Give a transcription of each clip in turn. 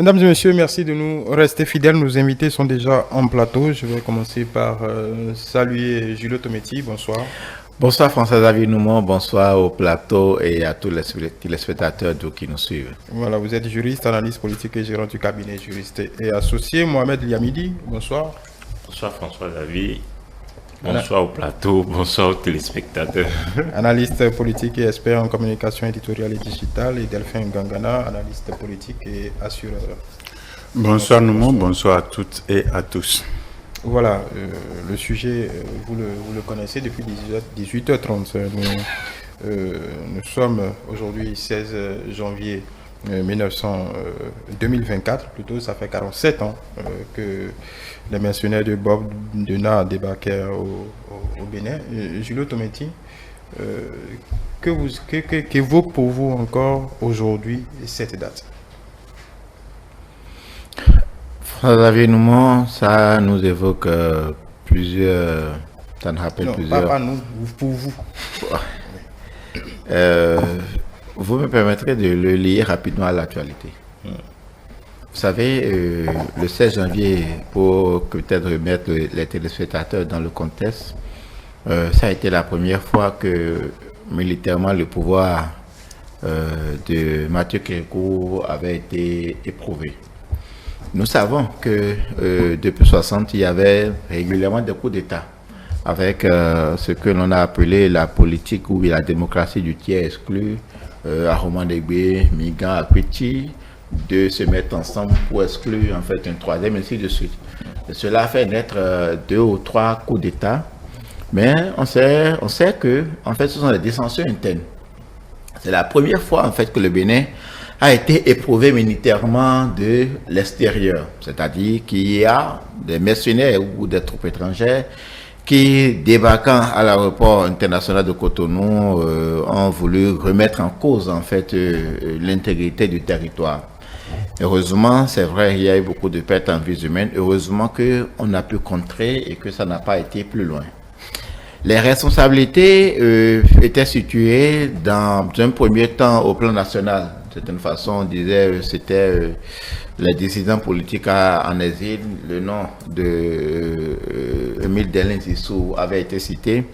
Mesdames et messieurs, merci de nous rester fidèles. Nos invités sont déjà en plateau. Je vais commencer par saluer Julio Tometti. Bonsoir. Bonsoir François-Xavier Noumon, bonsoir au plateau et à tous les téléspectateurs qui nous suivent. Voilà, vous êtes juriste, analyste politique et gérant du cabinet juriste et associé. Mohamed Liamidi, bonsoir. Bonsoir François-Xavier. Bonsoir au plateau, bonsoir aux téléspectateurs. Analyste politique et expert en communication éditoriale et digitale, et Delphin Gangana, analyste politique et assureur. Bonsoir Noumon, bonsoir à toutes et à tous. Voilà, le sujet, vous le connaissez depuis 18h30. Nous sommes aujourd'hui 16 janvier 2024, plutôt, ça fait 47 ans que les mercenaires de Bob Denard débarquèrent au Bénin. Julio Tometti, qu'évoque pour vous encore aujourd'hui cette date? François-Xavier Noumon, ça nous évoque plusieurs... Ça nous rappelle non, plusieurs... pas nous, pour vous. Vous me permettrez de le lier rapidement à l'actualité. Vous savez, le 16 janvier, pour peut-être remettre les téléspectateurs dans le contexte, ça a été la première fois que militairement le pouvoir de Mathieu Kérékou avait été éprouvé. Nous savons que depuis 60, il y avait régulièrement des coups d'État avec ce que l'on a appelé la politique ou la démocratie du tiers exclu, à Romandégbé, Migan, à Petit, de se mettre ensemble pour exclure en fait un troisième, ainsi de suite. Et cela a fait naître 2 ou 3 coups d'État, mais on sait que en fait ce sont des dissensions internes. C'est la première fois en fait que le Bénin a été éprouvé militairement de l'extérieur, c'est-à-dire qu'il y a des mercenaires ou des troupes étrangères qui, débarquant à l'aéroport international de Cotonou, ont voulu remettre en cause en fait l'intégrité du territoire. Heureusement, c'est vrai, il y a eu beaucoup de pertes en vies humaines. Heureusement qu'on a pu contrer et que ça n'a pas été plus loin. Les responsabilités étaient situées dans un premier temps au plan national. De certaine façon, on disait c'était les dissidents politiques en exil. Le nom de Émile Delin Zissou avait été cité.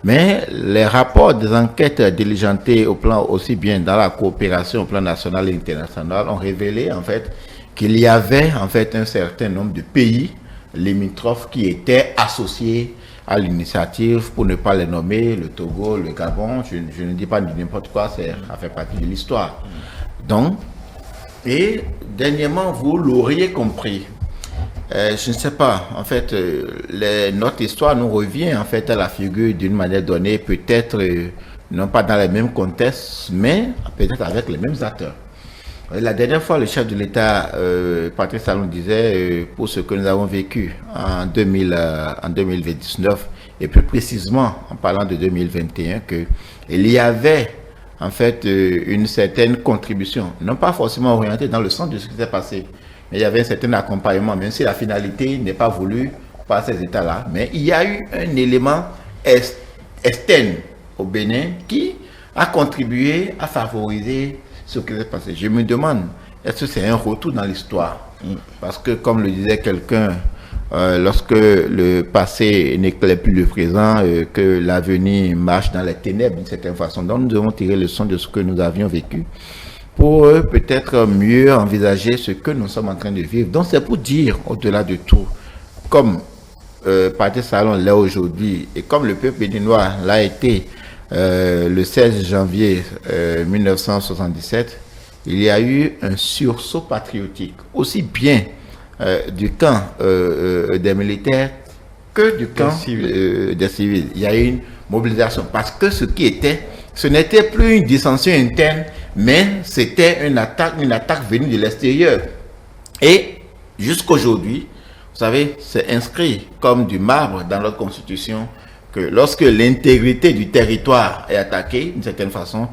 Mais les rapports des enquêtes diligentées au plan aussi bien dans la coopération au plan national et international ont révélé en fait qu'il y avait en fait un certain nombre de pays limitrophes qui étaient associés à l'initiative, pour ne pas les nommer, le Togo, le Gabon. Je ne dis pas n'importe quoi, ça fait partie de l'histoire. Donc, et dernièrement, vous l'auriez compris. Je ne sais pas, en fait, notre histoire nous revient en fait à la figure d'une manière donnée, peut-être non pas dans les mêmes contextes, mais peut-être avec les mêmes acteurs. La dernière fois, le chef de l'État, Patrice Talon, disait, pour ce que nous avons vécu en 2019, et plus précisément en parlant de 2021, qu'il y avait en fait une certaine contribution, non pas forcément orientée dans le sens de ce qui s'est passé, mais il y avait un certain accompagnement, même si la finalité n'est pas voulue par ces États-là. Mais il y a eu un élément externe au Bénin qui a contribué à favoriser ce qui s'est passé. Je me demande, est-ce que c'est un retour dans l'histoire? Parce que, comme le disait quelqu'un, lorsque le passé n'éclaire plus le présent, que l'avenir marche dans les ténèbres d'une certaine façon. Donc, nous devons tirer leçon de ce que nous avions vécu pour peut-être mieux envisager ce que nous sommes en train de vivre. Donc, c'est pour dire, au-delà de tout, comme Patrice Talon l'est aujourd'hui, et comme le peuple béninois l'a été le 16 janvier 1977, il y a eu un sursaut patriotique, aussi bien du camp des militaires que du camp des civils. Il y a eu une mobilisation, parce que ce n'était plus une dissension interne, mais c'était une attaque venue de l'extérieur. Et jusqu'aujourd'hui, vous savez, c'est inscrit comme du marbre dans notre constitution que lorsque l'intégrité du territoire est attaquée, d'une certaine façon,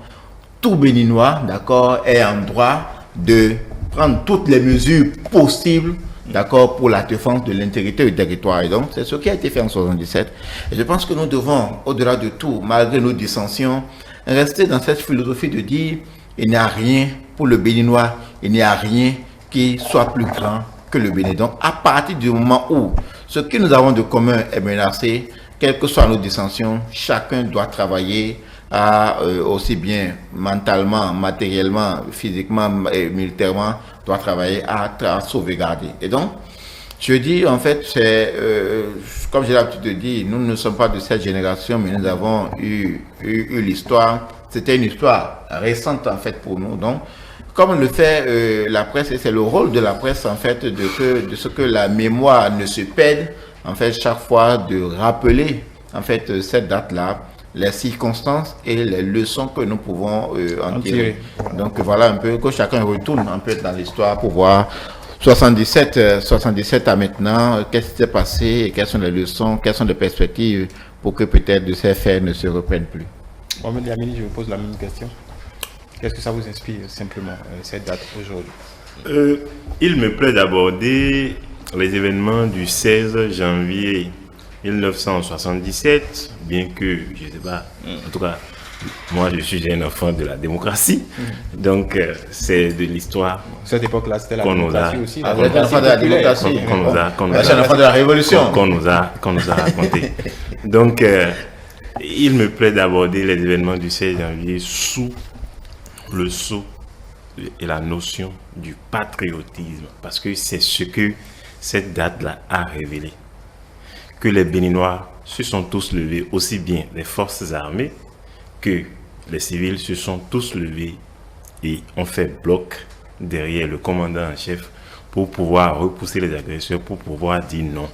tout Béninois, d'accord, est en droit de prendre toutes les mesures possibles, d'accord, pour la défense de l'intégrité du territoire. Et donc, c'est ce qui a été fait en 1977. Et je pense que nous devons, au-delà de tout, malgré nos dissensions, rester dans cette philosophie de dire, il n'y a rien pour le Béninois, il n'y a rien qui soit plus grand que le Bénin. Donc, à partir du moment où ce que nous avons de commun est menacé, quelles que soient nos dissensions, chacun doit travailler aussi bien mentalement, matériellement, physiquement et militairement, doit travailler à sauvegarder. Et donc, je dis, en fait, c'est, comme j'ai l'habitude de dire, nous ne sommes pas de cette génération, mais nous avons eu l'histoire. C'était une histoire récente, en fait, pour nous. Donc, comme le fait la presse, et c'est le rôle de la presse, en fait, de ce que la mémoire ne se perde, en fait, chaque fois, de rappeler, en fait, cette date-là, les circonstances et les leçons que nous pouvons en tirer. Donc, voilà un peu, que chacun retourne un peu dans l'histoire pour voir 77 à maintenant, qu'est-ce qui s'est passé et quelles sont les leçons, quelles sont les perspectives pour que peut-être de ces faits ne se reprennent plus. Mohamed Yamini, je vous pose la même question. Qu'est-ce que ça vous inspire simplement, cette date aujourd'hui? Il me plaît d'aborder les événements du 16 janvier 1977, bien que, je ne sais pas, en tout cas, moi je suis un enfant de la démocratie, donc c'est de l'histoire. Cette époque-là, c'était la démocratie aussi. Vous êtes un enfant de la démocratie. C'est un enfant de la révolution. Qu'on nous a raconté. Donc, il me plaît d'aborder les événements du 16 janvier sous le sceau et la notion du patriotisme, parce que c'est ce que cette date-là a révélé. Que les Béninois se sont tous levés, aussi bien les forces armées que les civils se sont tous levés et ont fait bloc derrière le commandant en chef pour pouvoir repousser les agresseurs, pour pouvoir dire non.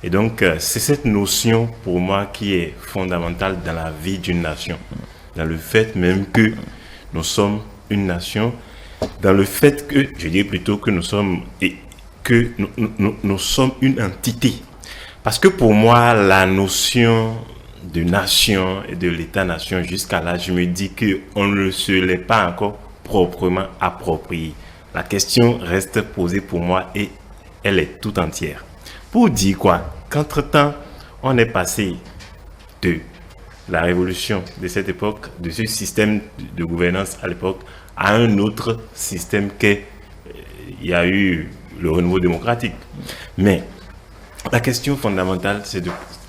Et donc, c'est cette notion pour moi qui est fondamentale dans la vie d'une nation, dans le fait même que nous sommes une nation, dans le fait que, je dirais plutôt que nous sommes, et que nous sommes une entité. Parce que pour moi, la notion de nation et de l'État-nation, jusqu'à là, je me dis qu'on ne se l'est pas encore proprement approprié. La question reste posée pour moi et elle est tout entière. Pour dire quoi? Qu'entre-temps, on est passé de la révolution de cette époque, de ce système de gouvernance à l'époque, à un autre système qu'il y a eu le renouveau démocratique. Mais la question fondamentale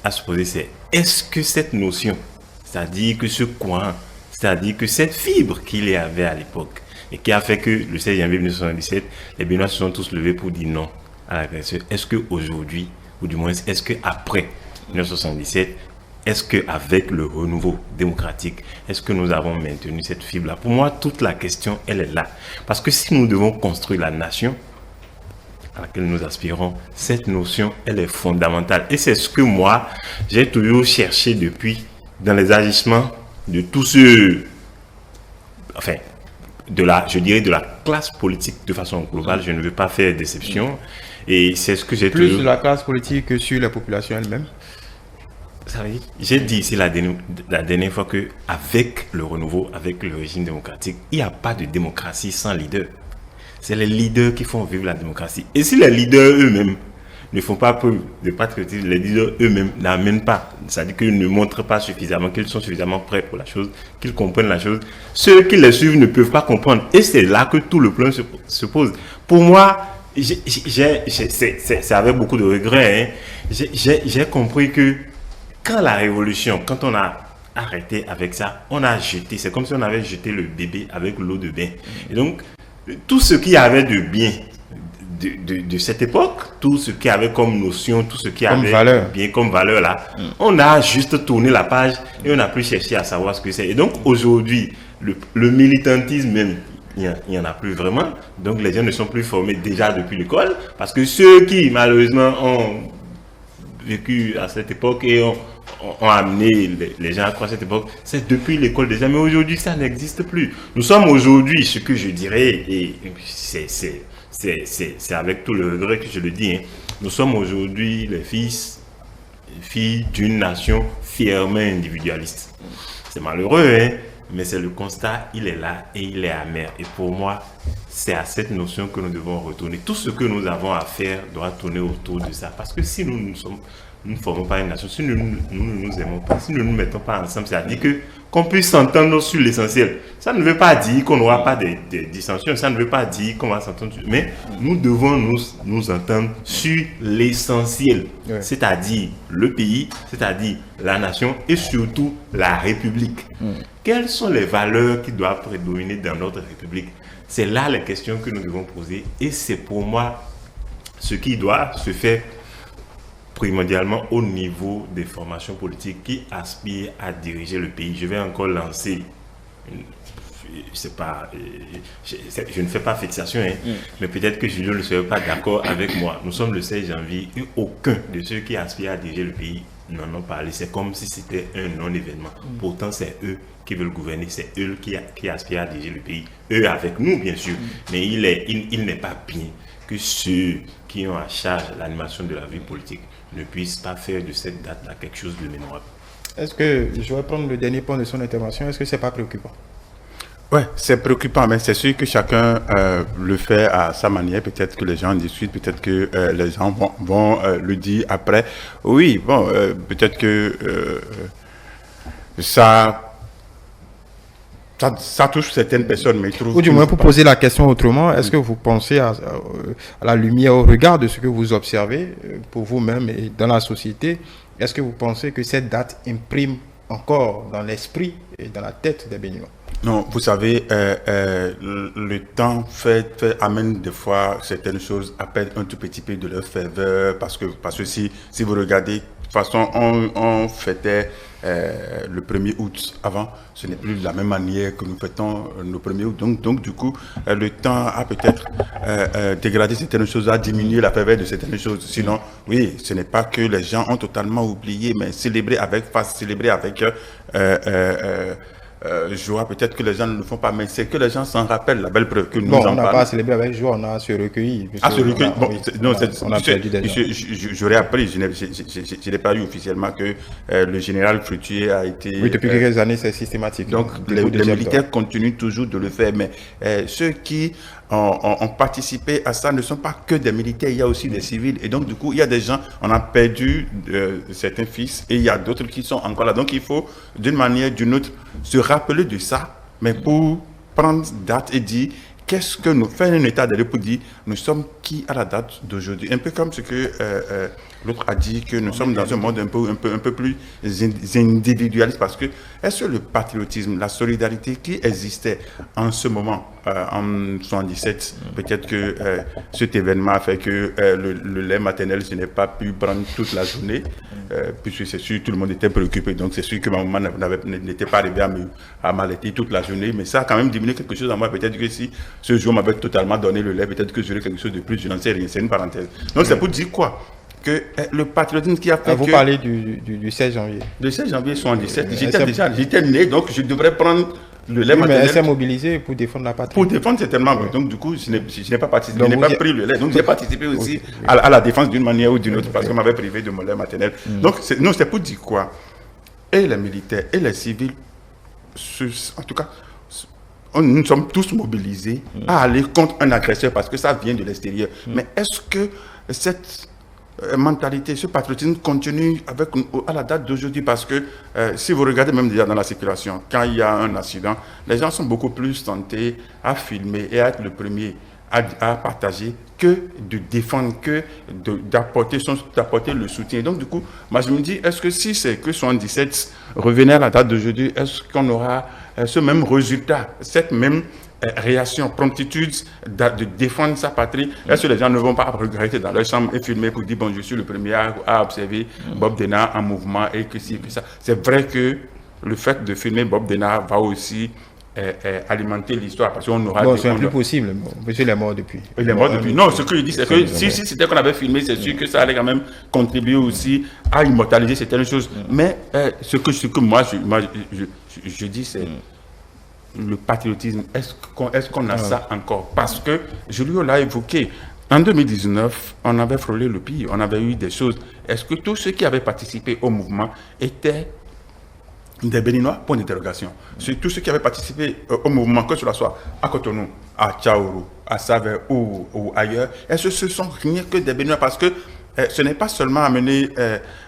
à se poser, c'est est-ce que cette notion, c'est-à-dire que ce courant, c'est-à-dire que cette fibre qu'il y avait à l'époque, et qui a fait que le 16 janvier 1977, les Béninois se sont tous levés pour dire non à l'agression, est-ce qu'aujourd'hui, ou du moins est-ce qu'après 1977, est-ce qu'avec le renouveau démocratique, est-ce que nous avons maintenu cette fibre-là? Pour moi, toute la question, elle est là. Parce que si nous devons construire la nation à laquelle nous aspirons, cette notion, elle est fondamentale. Et c'est ce que moi, j'ai toujours cherché depuis dans les agissements de tous ceux, enfin, je dirais de la classe politique de façon globale. Je ne veux pas faire déception. Et c'est ce que j'ai plus toujours... sur la classe politique que sur la population elle-même. J'ai dit ici la dernière fois qu'avec le renouveau, avec le régime démocratique, il n'y a pas de démocratie sans leader. C'est les leaders qui font vivre la démocratie. Et si les leaders eux-mêmes ne font pas preuve de patriotisme, les leaders eux-mêmes n'amènent pas, c'est-à-dire qu'ils ne montrent pas suffisamment, qu'ils sont suffisamment prêts pour la chose, qu'ils comprennent la chose, ceux qui les suivent ne peuvent pas comprendre. Et c'est là que tout le problème se pose. Pour moi, c'est avec beaucoup de regrets, hein, j'ai compris que quand la révolution, quand on a arrêté avec ça, on a jeté, c'est comme si on avait jeté le bébé avec l'eau de bain. Et donc, tout ce qu'il y avait de bien de cette époque, tout ce qu'il y avait comme notion, tout ce qu'il y avait bien comme valeur là, on a juste tourné la page et on a pu chercher à savoir ce que c'est. Et donc, aujourd'hui, le militantisme même, il n'y en a plus vraiment. Donc, les gens ne sont plus formés déjà depuis l'école parce que ceux qui, malheureusement, ont vécu à cette époque et ont amené les gens à croire à cette époque, c'est depuis l'école déjà, mais aujourd'hui ça n'existe plus. Nous sommes aujourd'hui, ce que je dirais, et c'est avec tout le regret que je le dis, hein, nous sommes aujourd'hui les filles d'une nation fièrement individualiste. C'est malheureux, hein, mais c'est le constat, il est là et il est amer. Et pour moi, c'est à cette notion que nous devons retourner. Tout ce que nous avons à faire doit tourner autour de ça. Parce que si nous nous ne formons pas une nation, si nous ne nous aimons pas, si nous ne nous mettons pas ensemble, c'est-à-dire que qu'on puisse s'entendre sur l'essentiel. Ça ne veut pas dire qu'on n'aura pas des dissensions, ça ne veut pas dire qu'on va s'entendre, mais nous devons nous entendre sur l'essentiel, c'est-à-dire le pays, c'est-à-dire la nation et surtout la République. Quelles sont les valeurs qui doivent prédominer dans notre République? C'est là les questions que nous devons poser et c'est pour moi ce qui doit se faire primordialement au niveau des formations politiques qui aspirent à diriger le pays. Je vais encore lancer, je ne fais pas fixation, mais peut-être que Julio ne serait pas d'accord avec moi. Nous sommes le 16 janvier et aucun de ceux qui aspirent à diriger le pays n'en ont parlé. C'est comme si c'était un non-événement. Pourtant, c'est eux qui veulent gouverner, c'est eux qui aspirent à diriger le pays. Eux avec nous, bien sûr, mais il n'est pas bien que ceux qui ont à charge l'animation de la vie politique ne puissent pas faire de cette date-là quelque chose de mémorable. Est-ce que, je vais prendre le dernier point de son intervention, est-ce que ce n'est pas préoccupant? Oui, c'est préoccupant, mais c'est sûr que chacun le fait à sa manière. Peut-être que les gens discutent, peut-être que les gens vont le dire après. Oui, bon, peut-être que ça touche certaines personnes, mais je trouve... Ou du moins, pour poser la question autrement, est-ce que vous pensez à la lumière, au regard de ce que vous observez pour vous-même et dans la société, est-ce que vous pensez que cette date imprime encore dans l'esprit et dans la tête des Béninois? Non, vous savez, le temps amène des fois certaines choses à perdre un tout petit peu de leur faveur, parce que si vous regardez, de toute façon, on fêtait le 1er août avant, ce n'est plus de la même manière que nous fêtons le 1er août. Donc du coup, le temps a peut-être dégradé certaines choses, a diminué la faveur de certaines choses. Sinon, oui, ce n'est pas que les gens ont totalement oublié, mais célébrer avec joie, peut-être que les gens ne le font pas, mais c'est que les gens s'en rappellent, la belle preuve que nous en parlons. On n'a pas célébré avec joie, on a se recueilli. Se recueillir, on a perdu des gens. J'aurais appris, je n'ai pas eu officiellement que le général Fruitier a été... Oui, depuis quelques années, c'est systématique. Donc, les militaires continuent toujours de le faire, mais ceux qui ont participé à ça ne sont pas que des militaires, il y a aussi des civils. Et donc, du coup, il y a des gens, on a perdu certains fils et il y a d'autres qui sont encore là. Donc, il faut, d'une manière ou d'une autre, se rappeler de ça, mais pour prendre date et dire qu'est-ce que nous faisons un état de lieu pour dire nous sommes qui à la date d'aujourd'hui. Un peu comme ce que l'autre a dit, que nous sommes dans un monde un peu plus individualiste, parce que est-ce que le patriotisme, la solidarité qui existait en ce moment, en 1977, peut-être que cet événement a fait que le lait maternel, je n'ai pas pu prendre toute la journée, puisque c'est sûr, tout le monde était préoccupé, donc c'est sûr que ma maman n'était pas arrivée à m'allaiter toute la journée, mais ça a quand même diminué quelque chose en moi. Peut-être que si ce jour m'avait totalement donné le lait, peut-être que j'aurais quelque chose de plus, je n'en sais rien, c'est une parenthèse. Donc c'est pour dire quoi? Que le patriotisme qui a fait vous parlez du 16 janvier. Le 16 janvier 1977, j'étais né, donc je devrais prendre le lait maternel. Mais elle s'est mobilisée pour défendre la patrie. Pour défendre certainement, donc du coup, je n'ai pas participé, je n'ai pas pris le lait, donc j'ai participé aussi à la défense d'une manière ou d'une autre, parce qu'on m'avait privé de mon lait maternel. Donc, c'est pour dire quoi? Et les militaires et les civils, en tout cas, nous sommes tous mobilisés à aller contre un agresseur, parce que ça vient de l'extérieur. Mais est-ce que cette mentalité, ce patriotisme continue à la date d'aujourd'hui? Parce que si vous regardez même déjà dans la circulation, quand il y a un accident, les gens sont beaucoup plus tentés à filmer et à être le premier à partager que de défendre, que d'apporter le soutien. Donc du coup, moi je me dis, est-ce que si c'est que 77 revenait à la date d'aujourd'hui, est-ce qu'on aura ce même résultat, cette même réaction, promptitude de défendre sa patrie? Est-ce que les gens ne vont pas regretter dans leur chambre et filmer pour dire, bon, je suis le premier à observer Bob Denard en mouvement et que ci, que ça? C'est vrai que le fait de filmer Bob Denard va aussi alimenter l'histoire, parce qu'on aura... Bon, c'est plus possible, monsieur il est mort depuis. Il est mort depuis. Non, ce que je dis, c'est que si c'était qu'on avait filmé, c'est sûr que ça allait quand même contribuer aussi à immortaliser certaines choses. Mais ce que moi je dis, c'est le patriotisme. Est-ce qu'on a ça encore? Parce que Julio l'a évoqué. En 2019, on avait frôlé le pire, on avait eu des choses. Est-ce que tous ceux qui avaient participé au mouvement étaient des Béninois? Point d'interrogation. Tous ceux qui avaient participé au mouvement, que cela soit à Cotonou, à Tchaourou, à Saveur ou ailleurs, est-ce que ce sont rien que des Béninois? Parce que ce n'est pas seulement amener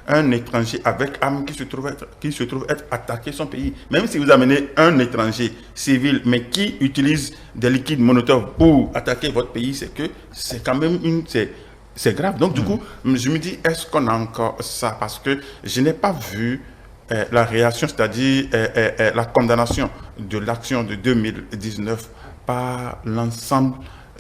un étranger avec arme qui se trouve être attaqué son pays. Même si vous amenez un étranger civil, mais qui utilise des liquides Molotov pour attaquer votre pays, c'est que c'est quand même c'est grave. Donc du coup, je me dis, est-ce qu'on a encore ça? Parce que je n'ai pas vu la réaction, c'est-à-dire la condamnation de l'action de 2019 par l'ensemble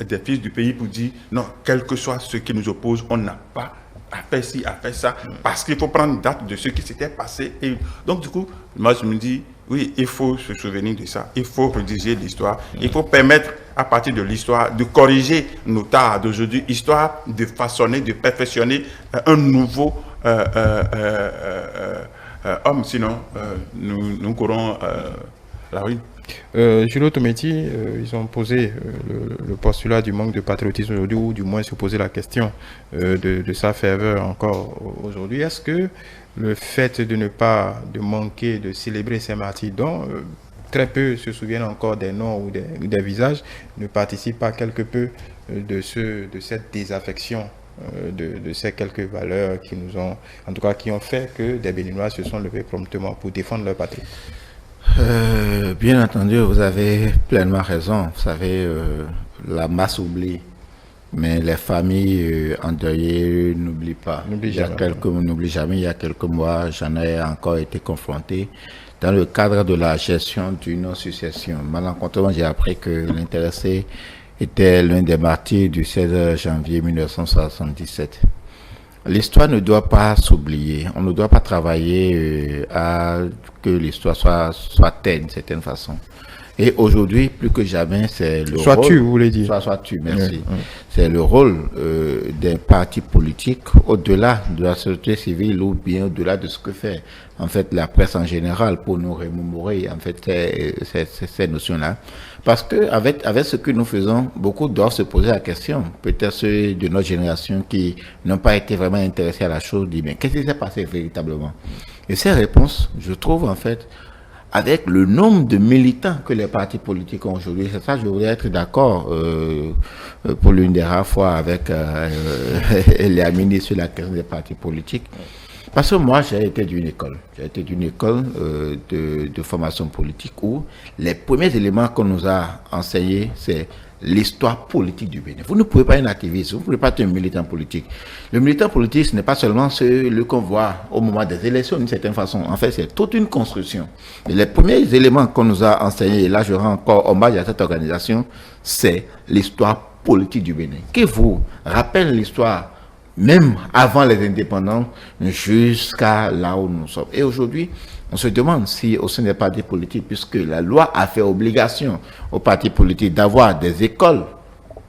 des fils du pays pour dire non, quel que soit ce qui nous oppose, on n'a pas à faire ci, à faire ça, parce qu'il faut prendre date de ce qui s'était passé. Et donc du coup, moi je me dis, oui, il faut se souvenir de ça, il faut rédiger l'histoire, il faut permettre à partir de l'histoire de corriger nos tares d'aujourd'hui, histoire de façonner, de perfectionner un nouveau homme, sinon nous courons la ruine. Julio Tometi, ils ont posé le postulat du manque de patriotisme aujourd'hui, ou du moins se poser la question de sa ferveur encore aujourd'hui. Est-ce que le fait de manquer de célébrer ces martyrs dont très peu se souviennent encore des noms ou des visages ne participe pas quelque peu de cette désaffection de ces quelques valeurs qui nous ont, en tout cas qui ont fait que des Béninois se sont levés promptement pour défendre leur patrie? Bien entendu, vous avez pleinement raison. Vous savez, la masse oublie, mais les familles endeuillées n'oublient pas. N'oublient jamais. Il y a quelques mois, j'en ai encore été confronté dans le cadre de la gestion d'une succession. Malencontreusement, j'ai appris que l'intéressé était l'un des martyrs du 16 janvier 1977. L'histoire ne doit pas s'oublier. On ne doit pas travailler à que l'histoire soit telle d'une certaine façon. Et aujourd'hui, plus que jamais, c'est le rôle... Sois-tu, vous voulez dire. Sois-tu, merci. Oui. C'est le rôle des partis politiques, au-delà de la société civile ou bien au-delà de ce que fait en fait la presse en général pour nous remémorer en fait ces notions-là. Parce que avec ce que nous faisons, beaucoup doivent se poser la question. Peut-être ceux de notre génération qui n'ont pas été vraiment intéressés à la chose, disent mais qu'est-ce qui s'est passé véritablement? Et ces réponses, je trouve en fait, avec le nombre de militants que les partis politiques ont aujourd'hui, c'est ça, je voudrais être d'accord pour l'une des rares fois avec les ministres sur la question des partis politiques. Parce que moi, j'ai été d'une école. J'ai été d'une école de formation politique où les premiers éléments qu'on nous a enseignés, c'est l'histoire politique du Bénin. Vous ne pouvez pas être un activiste, vous ne pouvez pas être un militant politique. Le militant politique, ce n'est pas seulement le qu'on voit au moment des élections d'une certaine façon. En fait, c'est toute une construction. Et les premiers éléments qu'on nous a enseignés, et là je rends encore hommage à cette organisation, c'est l'histoire politique du Bénin, qui vous rappelle l'histoire même avant les indépendants jusqu'à là où nous sommes. Et aujourd'hui, on se demande si au sein des partis politiques, puisque la loi a fait obligation aux partis politiques d'avoir des écoles,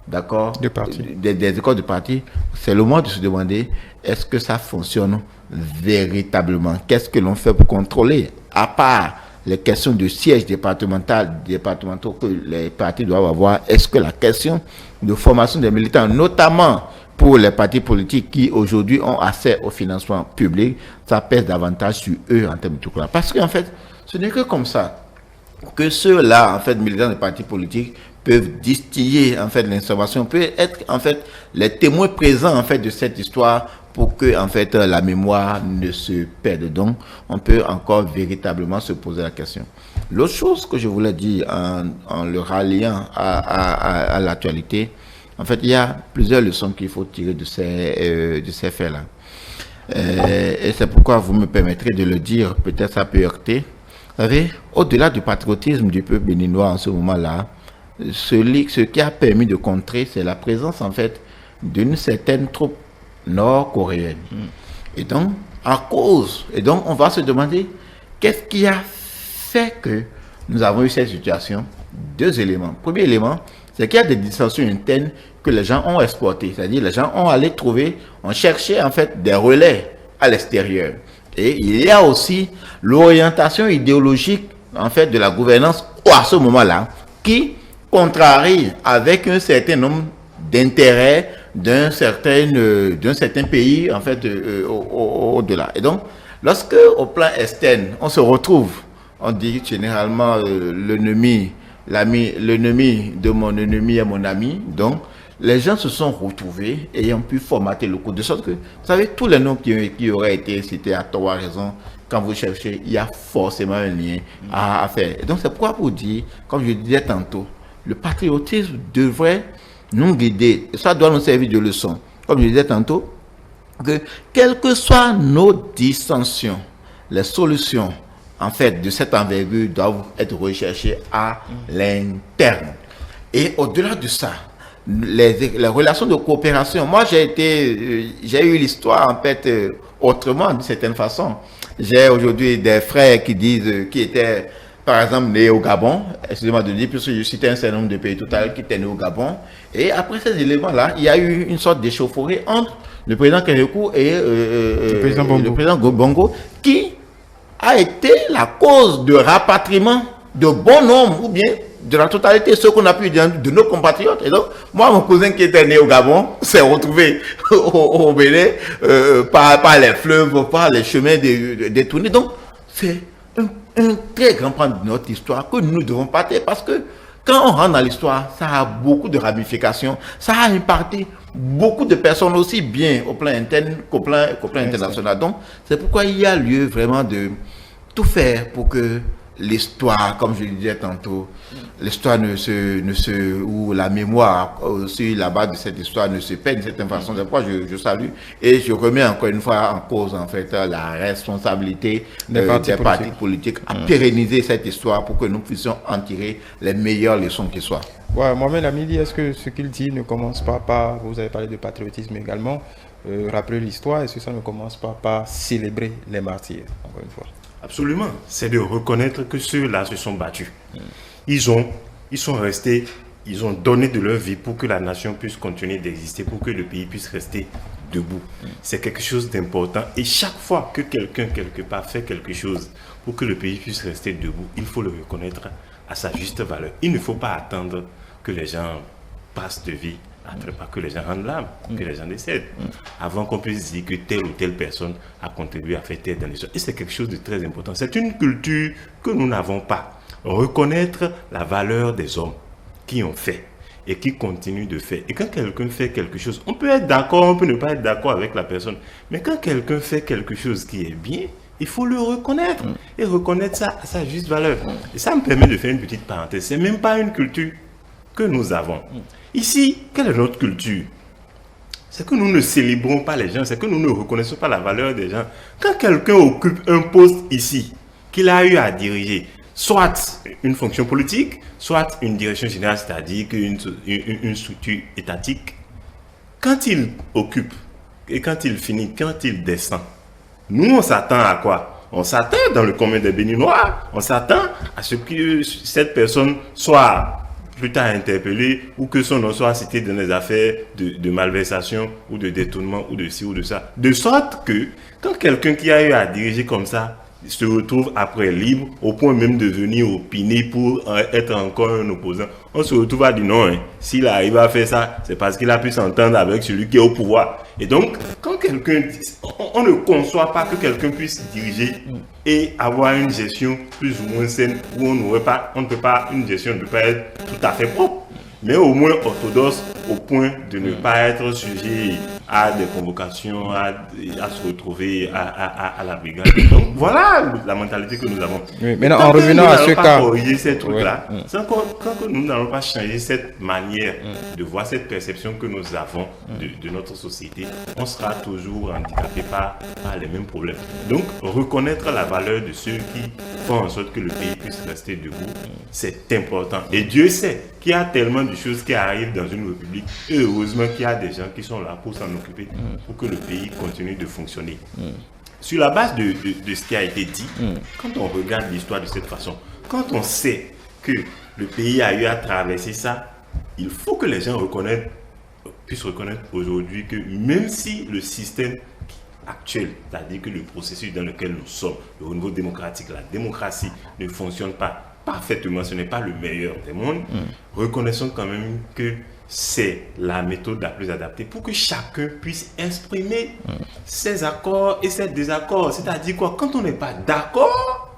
d'accord, des écoles de partis, c'est le moment de se demander, est-ce que ça fonctionne véritablement? Qu'est-ce que l'on fait pour contrôler? À part les questions de sièges départementaux que les partis doivent avoir, est-ce que la question de formation des militants, notamment pour les partis politiques qui aujourd'hui ont accès au financement public, ça pèse davantage sur eux en termes de tout ça. Parce qu'en fait, ce n'est que comme ça que ceux-là, en fait, militants des partis politiques, peuvent distiller en fait l'information, peuvent être en fait les témoins présents en fait de cette histoire pour que en fait la mémoire ne se perde. Donc, on peut encore véritablement se poser la question. L'autre chose que je voulais dire en le ralliant à l'actualité, en fait, il y a plusieurs leçons qu'il faut tirer de ces faits-là. Et c'est pourquoi vous me permettrez de le dire, peut-être ça peut heurter. Vous savez, au-delà du patriotisme du peuple béninois en ce moment-là, ce qui a permis de contrer, c'est la présence, en fait, d'une certaine troupe nord-coréenne. Et donc, on va se demander, qu'est-ce qui a fait que nous avons eu cette situation? Deux éléments. Premier élément, c'est qu'il y a des dissensions internes que les gens ont exportées. C'est-à-dire, les gens ont cherché en fait des relais à l'extérieur. Et il y a aussi l'orientation idéologique en fait de la gouvernance à ce moment-là qui contrarie avec un certain nombre d'intérêts d'un certain pays en fait au-delà. Et donc, lorsque au plan externe, on se retrouve, on dit généralement l'ennemi de mon ennemi est mon ami. Donc, les gens se sont retrouvés et ont pu formater le coup. De sorte que, vous savez, tous les noms qui auraient été cités à tort ou à raison, quand vous cherchez, il y a forcément un lien à faire. Et donc, c'est pourquoi vous dire, comme je disais tantôt, le patriotisme devrait nous guider. Ça doit nous servir de leçon. Comme je disais tantôt, que quelles que soient nos dissensions, les solutions, en fait, de cette envergure doivent être recherchées à l'interne. Et au-delà de ça, les relations de coopération. Moi, j'ai eu l'histoire, en fait, autrement, d'une certaine façon. J'ai aujourd'hui des frères qui disent, qui étaient, par exemple, nés au Gabon, excusez-moi de dire, puisque je citais un certain nombre de pays tout à l'heure qui étaient nés au Gabon. Et après ces éléments-là, il y a eu une sorte d'échauffourée entre le président Kerekou et le président Bongo, qui a été la cause de rapatriement de bon nombre, ou bien de la totalité, ce qu'on a pu dire de nos compatriotes. Et donc, moi, mon cousin qui était né au Gabon s'est retrouvé au Bénin par les fleuves, par les chemins détournés. Donc, c'est un très grand pan de notre histoire que nous devons partir, parce que quand on rentre dans l'histoire, ça a beaucoup de ramifications, ça a impacté beaucoup de personnes aussi bien au plan interne qu'au plan international. Donc, c'est pourquoi il y a lieu vraiment de tout faire pour que l'histoire, comme je le disais tantôt, l'histoire ou la mémoire sur la base de cette histoire ne se perd d'une certaine façon. C'est pourquoi je salue et je remets encore une fois en cause, en fait, la responsabilité des partis politiques à pérenniser cette histoire pour que nous puissions en tirer les meilleures leçons qui soient. Ouais, Mohamed Hamidi, est-ce que ce qu'il dit ne commence pas par, vous avez parlé de patriotisme également, rappeler l'histoire, est-ce que ça ne commence pas par célébrer les martyrs, encore une fois? Absolument, c'est de reconnaître que ceux-là se sont battus. Ils sont restés, ils ont donné de leur vie pour que la nation puisse continuer d'exister, pour que le pays puisse rester debout. C'est quelque chose d'important. Et chaque fois que quelqu'un, quelque part, fait quelque chose pour que le pays puisse rester debout, il faut le reconnaître à sa juste valeur. Il ne faut pas attendre que les gens passent de vie, pas que les gens rendent l'âme, que les gens décèdent, avant qu'on puisse dire que telle ou telle personne a contribué à faire telle dans l'histoire. Et c'est quelque chose de très important. C'est une culture que nous n'avons pas. Reconnaître la valeur des hommes qui ont fait et qui continuent de faire. Et quand quelqu'un fait quelque chose, on peut être d'accord, on peut ne pas être d'accord avec la personne, mais quand quelqu'un fait quelque chose qui est bien, il faut le reconnaître et reconnaître ça à sa juste valeur. Et ça me permet de faire une petite parenthèse. C'est même pas une culture que nous avons. Ici, quelle est notre culture? C'est que nous ne célébrons pas les gens, c'est que nous ne reconnaissons pas la valeur des gens. Quand quelqu'un occupe un poste ici, qu'il a eu à diriger, soit une fonction politique, soit une direction générale, c'est-à-dire une structure étatique, quand il occupe et quand il finit, quand il descend, nous on s'attend à quoi? On s'attend dans le commun des Béninois, on s'attend à ce que cette personne soit plus tard interpellé ou que son nom soit cité dans les affaires de malversation ou de détournement ou de ci ou de ça. De sorte que quand quelqu'un qui a eu à diriger comme ça se retrouve après libre, au point même de venir opiner pour être encore un opposant, on se retrouve à dire non, hein, s'il arrive à faire ça, c'est parce qu'il a pu s'entendre avec celui qui est au pouvoir. Et donc, quand quelqu'un, on ne conçoit pas que quelqu'un puisse diriger et avoir une gestion plus ou moins saine, où on ne peut pas, une gestion ne peut pas être tout à fait propre, mais au moins orthodoxe, au point de ne pas être sujet à des convocations, à se retrouver à la brigade. Donc voilà la mentalité que nous avons. Oui, maintenant, en revenant à ce cas, corriger ces trucs-là, quand nous n'allons pas changer cette manière de voir, cette perception que nous avons de notre société, on sera toujours handicapé par les mêmes problèmes. Donc reconnaître la valeur de ceux qui font en sorte que le pays puisse rester debout, c'est important. Et Dieu sait qu'il y a tellement de choses qui arrivent dans une république, et heureusement qu'il y a des gens qui sont là pour s'en occuper, pour que le pays continue de fonctionner. Sur la base de ce qui a été dit, quand on regarde l'histoire de cette façon, quand on sait que le pays a eu à traverser ça, il faut que les gens puissent reconnaître aujourd'hui que même si le système actuel, c'est-à-dire que le processus dans lequel nous sommes, au niveau démocratique, la démocratie ne fonctionne pas parfaitement, ce n'est pas le meilleur des mondes, reconnaissons quand même que c'est la méthode la plus adaptée pour que chacun puisse exprimer ses accords et ses désaccords. C'est-à-dire quoi? Quand on n'est pas d'accord,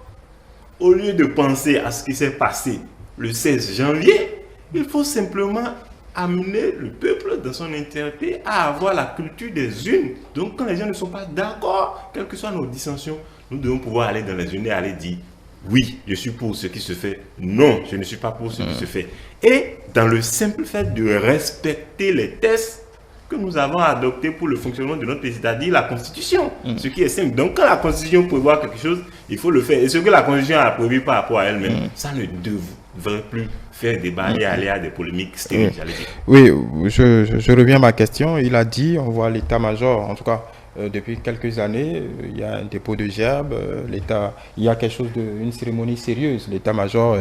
au lieu de penser à ce qui s'est passé le 16 janvier, il faut simplement amener le peuple dans son intériorité à avoir la culture des unes. Donc quand les gens ne sont pas d'accord, quelles que soient nos dissensions, nous devons pouvoir aller dans les urnes et aller dire oui, je suis pour ce qui se fait. Non, je ne suis pas pour ce qui se fait. Et dans le simple fait de respecter les textes que nous avons adoptés pour le fonctionnement de notre pays, c'est-à-dire la Constitution, ce qui est simple. Donc quand la Constitution prévoit quelque chose, il faut le faire. Et ce que la Constitution a prévu par rapport à elle-même, ça ne devrait plus faire débat et aller à des polémiques stériles, j'allais dire. Oui, je reviens à ma question. Il a dit, on voit l'état-major, en tout cas, depuis quelques années, il y a un dépôt de gerbes, il y a quelque chose une cérémonie sérieuse. L'état-major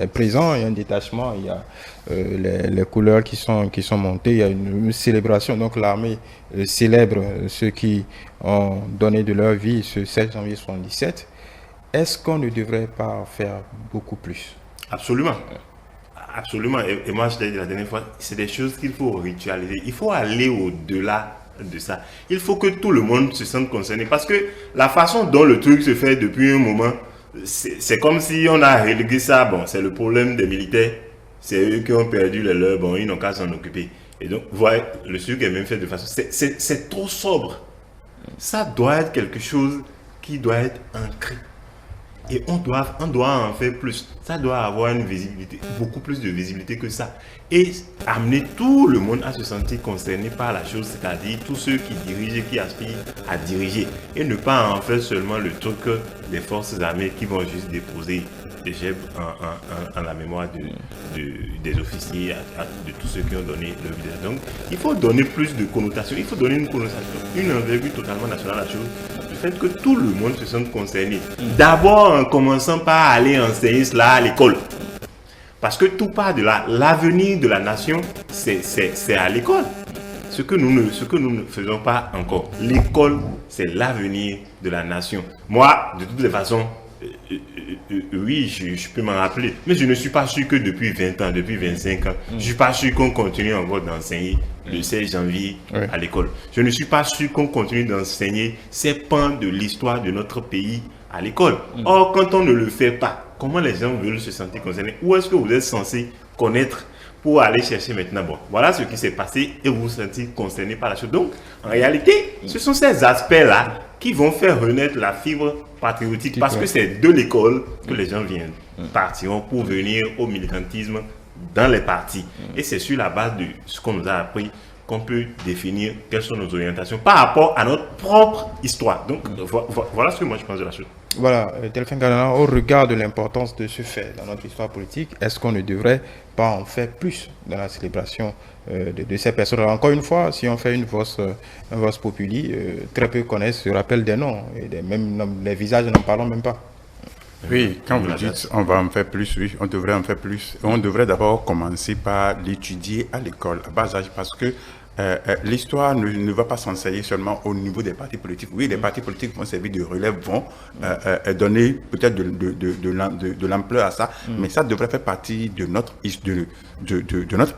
est présent, il y a un détachement, il y a les couleurs qui sont montées, il y a une célébration. Donc l'armée célèbre ceux qui ont donné de leur vie ce 16 janvier 1977. Est-ce qu'on ne devrait pas faire beaucoup plus? Absolument. Absolument. Et moi, je l'ai dit la dernière fois, c'est des choses qu'il faut ritualiser. Il faut aller au-delà de ça. Il faut que tout le monde se sente concerné. Parce que la façon dont le truc se fait depuis un moment, c'est comme si on a relégué ça. Bon, c'est le problème des militaires. C'est eux qui ont perdu les leurs. Bon, ils n'ont qu'à s'en occuper. Et donc, vous voyez, le truc est même fait de façon... C'est trop sobre. Ça doit être quelque chose qui doit être ancré. Et on doit en faire plus. Ça doit avoir une visibilité, beaucoup plus de visibilité que ça. Et amener tout le monde à se sentir concerné par la chose, c'est-à-dire tous ceux qui dirigent et qui aspirent à diriger. Et ne pas en faire seulement le truc des forces armées qui vont juste déposer des gerbes en la mémoire des officiers, de tous ceux qui ont donné leur vie. Donc, il faut donner plus de connotation. Il faut donner une connotation, une envergure totalement nationale à la chose. Le fait que tout le monde se sente concerné. D'abord, en commençant par aller enseigner cela à l'école. Parce que tout part de là. L'avenir de la nation, c'est à l'école. Ce que nous ne faisons pas encore. L'école, c'est l'avenir de la nation. Moi, de toutes les façons, oui, je peux m'en rappeler. Mais je ne suis pas sûr que depuis 20 ans, depuis 25 ans, je ne suis pas sûr qu'on continue encore d'enseigner le 16 janvier à l'école. Je ne suis pas sûr qu'on continue d'enseigner ces pans de l'histoire de notre pays à l'école. Or, quand on ne le fait pas, comment les gens veulent se sentir concernés? Où est-ce que vous êtes censé connaître pour aller chercher maintenant? Bon, voilà ce qui s'est passé et vous vous sentez concerné par la chose. Donc, en réalité, ce sont ces aspects-là qui vont faire renaître la fibre patriotique parce que c'est de l'école que les gens viennent, partiront pour venir au militantisme dans les partis. Et c'est sur la base de ce qu'on nous a appris qu'on peut définir quelles sont nos orientations par rapport à notre propre histoire. Donc, voilà ce que moi je pense de la chose. Voilà, Delphin Galana, au regard de l'importance de ce fait dans notre histoire politique, est-ce qu'on ne devrait pas en faire plus dans la célébration de ces personnes? Alors, encore une fois, si on fait un vox populi, très peu connaissent, se rappellent des noms, et même les visages, n'en parlons même pas. Oui, quand vous dites on va en faire plus, oui, on devrait en faire plus. On devrait d'abord commencer par l'étudier à l'école, à bas âge, parce que l'histoire ne va pas s'enseigner seulement au niveau des partis politiques. Oui, les partis politiques vont servir de relève, vont donner peut-être de l'ampleur à ça, mais ça devrait faire partie de notre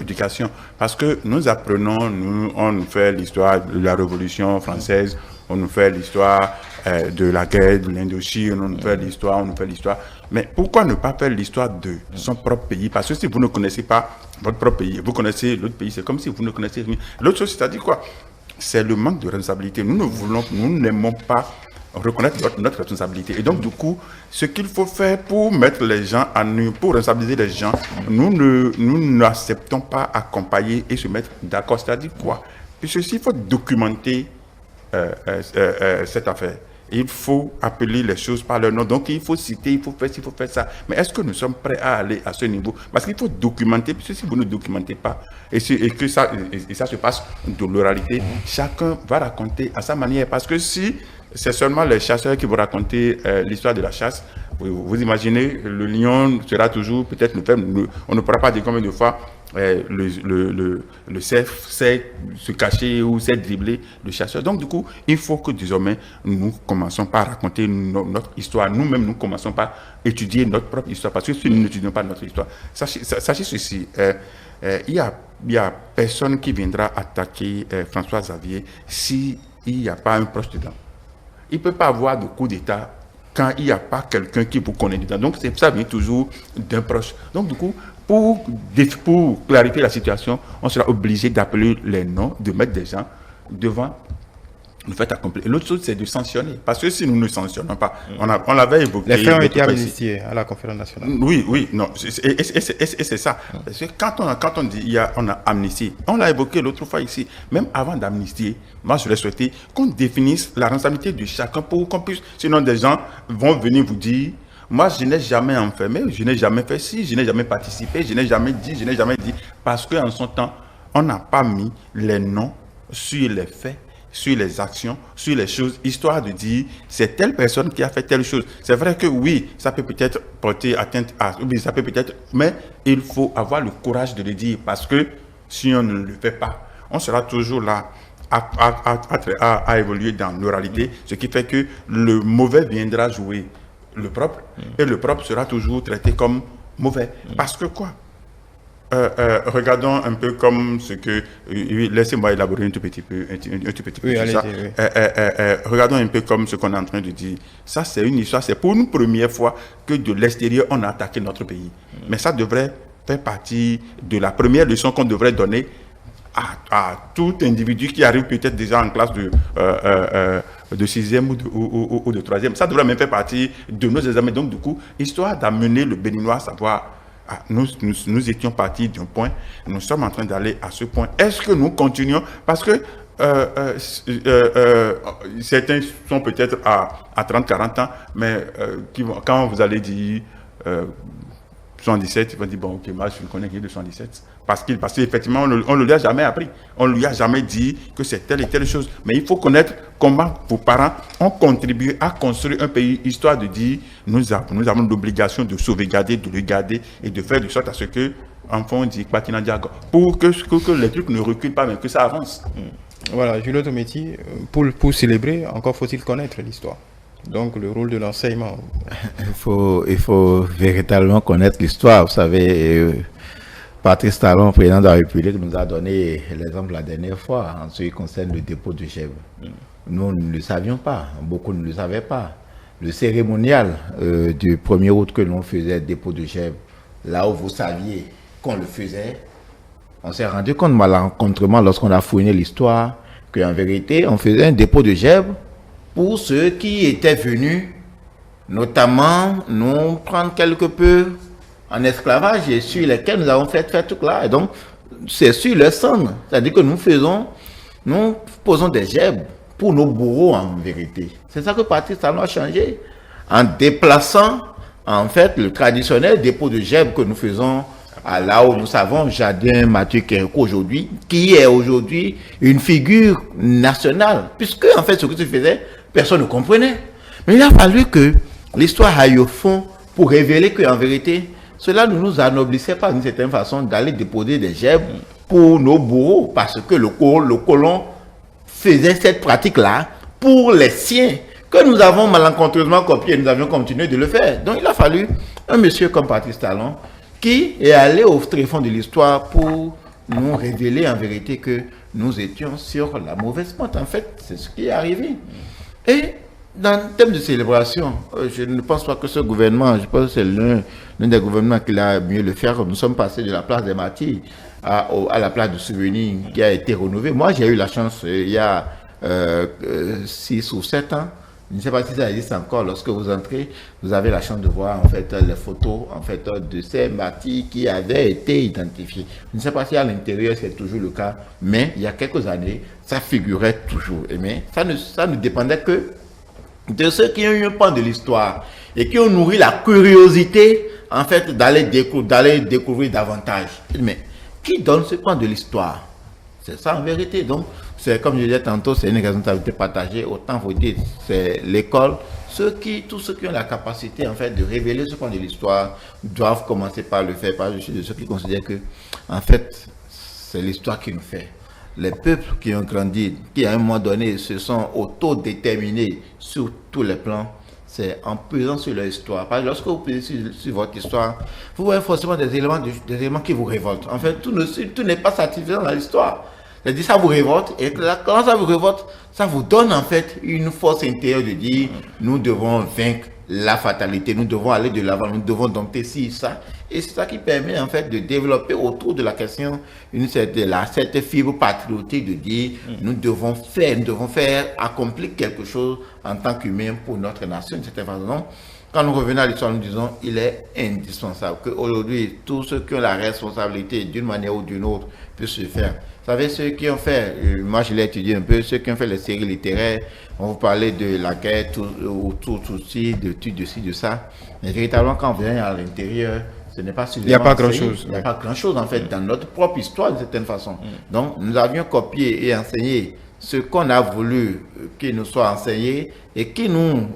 éducation. Parce que nous apprenons, on nous fait l'histoire de la Révolution française, on nous fait l'histoire de la guerre de l'Indochine, on nous fait l'histoire. Mais pourquoi ne pas faire l'histoire de son propre pays? Parce que si vous ne connaissez pas votre propre pays, vous connaissez l'autre pays, c'est comme si vous ne connaissez rien. L'autre chose, c'est-à-dire quoi? C'est le manque de responsabilité. Nous n'aimons pas reconnaître notre responsabilité. Et donc, du coup, ce qu'il faut faire pour mettre les gens à nu, pour responsabiliser les gens, nous n'acceptons pas accompagner et se mettre d'accord. C'est-à-dire quoi? Puisque s'il faut documenter cette affaire, il faut appeler les choses par leur nom. Donc, il faut citer, il faut faire ça. Mais est-ce que nous sommes prêts à aller à ce niveau? Parce qu'il faut documenter, puisque si vous ne documentez pas, et que ça se passe de l'oralité, chacun va raconter à sa manière. Parce que si c'est seulement les chasseurs qui vont raconter l'histoire de la chasse, vous imaginez, le lion sera toujours, peut-être, on ne pourra pas dire combien de fois le cerf sait se cacher ou sait dribbler le chasseur. Donc, du coup, il faut que désormais, nous commençons par raconter notre histoire. Nous-mêmes, nous commençons par étudier notre propre histoire. Parce que si nous n'étudions pas notre histoire, sachez ceci, il y a personne qui viendra attaquer François Xavier s'il n'y a pas un proche dedans. Il ne peut pas avoir de coup d'État quand il n'y a pas quelqu'un qui vous connaît dedans. Donc, ça vient toujours d'un proche. Donc, du coup, pour clarifier la situation, on sera obligé d'appeler les noms, de mettre des gens devant le fait accompli. Et l'autre chose, c'est de sanctionner. Parce que si nous ne sanctionnons pas, on l'avait évoqué. Les faits ont été amnistiés à la conférence nationale. Oui, non. Et c'est ça. Parce que quand on dit on a amnistié, on l'a évoqué l'autre fois ici, même avant d'amnistier, moi je l'ai souhaité qu'on définisse la responsabilité de chacun pour qu'on puisse. Sinon, des gens vont venir vous dire. Moi, je n'ai jamais enfermé, je n'ai jamais fait ci, je n'ai jamais participé, je n'ai jamais dit, parce qu'en son temps, on n'a pas mis les noms sur les faits, sur les actions, sur les choses, histoire de dire, c'est telle personne qui a fait telle chose. C'est vrai que oui, ça peut peut-être porter atteinte à, oui, ça peut peut-être, mais il faut avoir le courage de le dire, parce que si on ne le fait pas, on sera toujours là à évoluer dans l'oralité, ce qui fait que le mauvais viendra jouer le propre, et le propre sera toujours traité comme mauvais. Parce que quoi? Regardons un peu comme ce que... laissez-moi élaborer un tout petit peu. Oui, allez-y, ça. Oui. Regardons un peu comme ce qu'on est en train de dire. Ça, c'est une histoire, c'est pour une première fois que de l'extérieur, on a attaqué notre pays. Mais ça devrait faire partie de la première leçon qu'on devrait donner à tout individu qui arrive peut-être déjà en classe de 6e ou de 3e. Ça devrait même faire partie de nos examens. Donc, du coup, histoire d'amener le Béninois à savoir, nous étions partis d'un point, nous sommes en train d'aller à ce point. Est-ce que nous continuons? Parce que certains sont peut-être à 30-40 ans, mais quand vous allez dire 77, ils vont dire, bon, ok, moi je connais qui est de 77. Parce qu'effectivement, on ne lui a jamais appris. On ne lui a jamais dit que c'est telle et telle chose. Mais il faut connaître comment vos parents ont contribué à construire un pays, histoire de dire, nous avons l'obligation de sauvegarder, de le garder et de faire de sorte à ce que, enfant, on dit, pour que les trucs ne reculent pas, mais que ça avance. Voilà, Julio Tometi, pour célébrer, encore faut-il connaître l'histoire. Donc, le rôle de l'enseignement. Il faut véritablement connaître l'histoire. Vous savez, Patrice Talon, président de la République, nous a donné l'exemple la dernière fois en ce qui concerne le dépôt de Gèvres. Nous ne le savions pas, beaucoup ne le savaient pas. Le cérémonial du 1er août que l'on faisait, dépôt de Gèvres, là où vous saviez qu'on le faisait, on s'est rendu compte malencontreusement lorsqu'on a fouiné l'histoire qu'en vérité, on faisait un dépôt de Gèvres pour ceux qui étaient venus, notamment nous prendre quelque peu en esclavage et sur lesquels nous avons fait tout là. Et donc, c'est sur le sang. C'est-à-dire que nous posons des Gèvres pour nos bourreaux en vérité. C'est ça que Patrice Talon a changé. En déplaçant, en fait, le traditionnel dépôt de Gèvres que nous faisons à là où nous savons, Jardin Mathieu Kérékou aujourd'hui, qui est aujourd'hui une figure nationale. Puisque, en fait, ce que tu faisais, personne ne comprenait. Mais il a fallu que l'histoire aille au fond pour révéler qu'en vérité, cela ne nous anoblissait pas d'une certaine façon d'aller déposer des Gèvres pour nos bourreaux, parce que le colon faisait cette pratique-là pour les siens, que nous avons malencontreusement copié et nous avions continué de le faire. Donc il a fallu un monsieur comme Patrice Talon qui est allé au tréfonds de l'histoire pour nous révéler en vérité que nous étions sur la mauvaise pente. En fait, c'est ce qui est arrivé. Et dans le thème de célébration, je ne pense pas que ce gouvernement, je pense que c'est l'un des gouvernements qui l'a mieux le faire. Nous sommes passés de la place des Martyrs à la place du Souvenir qui a été rénovée. Moi, j'ai eu la chance, il y a 6 ou 7 ans, je ne sais pas si ça existe encore, lorsque vous entrez, vous avez la chance de voir en fait les photos en fait, de ces martyrs qui avaient été identifiés. Je ne sais pas si à l'intérieur c'est toujours le cas, mais il y a quelques années, ça figurait toujours. Mais ça ne dépendait que de ceux qui ont eu un pan de l'histoire et qui ont nourri la curiosité en fait d'aller découvrir davantage. Mais qui donne ce pan de l'histoire? C'est ça en vérité. Donc, c'est comme je disais tantôt, c'est une responsabilité partagée. Autant vous dire, c'est l'école. Tous ceux qui ont la capacité en fait de révéler ce pan de l'histoire doivent commencer par le faire. Je suis de ceux qui considèrent que, en fait, c'est l'histoire qui nous fait. Les peuples qui ont grandi, qui à un moment donné se sont autodéterminés sur tous les plans, c'est en pesant sur leur histoire. Parce que lorsque vous pesez sur votre histoire, vous voyez forcément des éléments qui vous révoltent. En fait, tout n'est pas satisfaisant dans l'histoire. C'est-à-dire ça vous révolte, et quand ça vous révolte, ça vous donne en fait une force intérieure de dire nous devons vaincre la fatalité. Nous devons aller de l'avant, nous devons dompter ci, ça. Et c'est ça qui permet en fait de développer autour de la question cette fibre patriotique de dire nous devons faire accomplir quelque chose en tant qu'humains pour notre nation, d'une certaine façon. Quand nous revenons à l'histoire, nous disons il est indispensable qu'aujourd'hui, tous ceux qui ont la responsabilité d'une manière ou d'une autre puissent se faire. Vous savez, ceux qui ont fait, moi je l'ai étudié un peu, ceux qui ont fait les séries littéraires, on vous parlait de la guerre, autour aussi, de ci, de ça. Mais véritablement, quand on vient à l'intérieur, ce n'est pas suffisamment. Il n'y a pas grand-chose. Il n'y a pas grand-chose, en fait, dans notre propre histoire, d'une certaine façon. Donc, nous avions copié et enseigné ce qu'on a voulu qu'il nous soit enseigné et qui nous,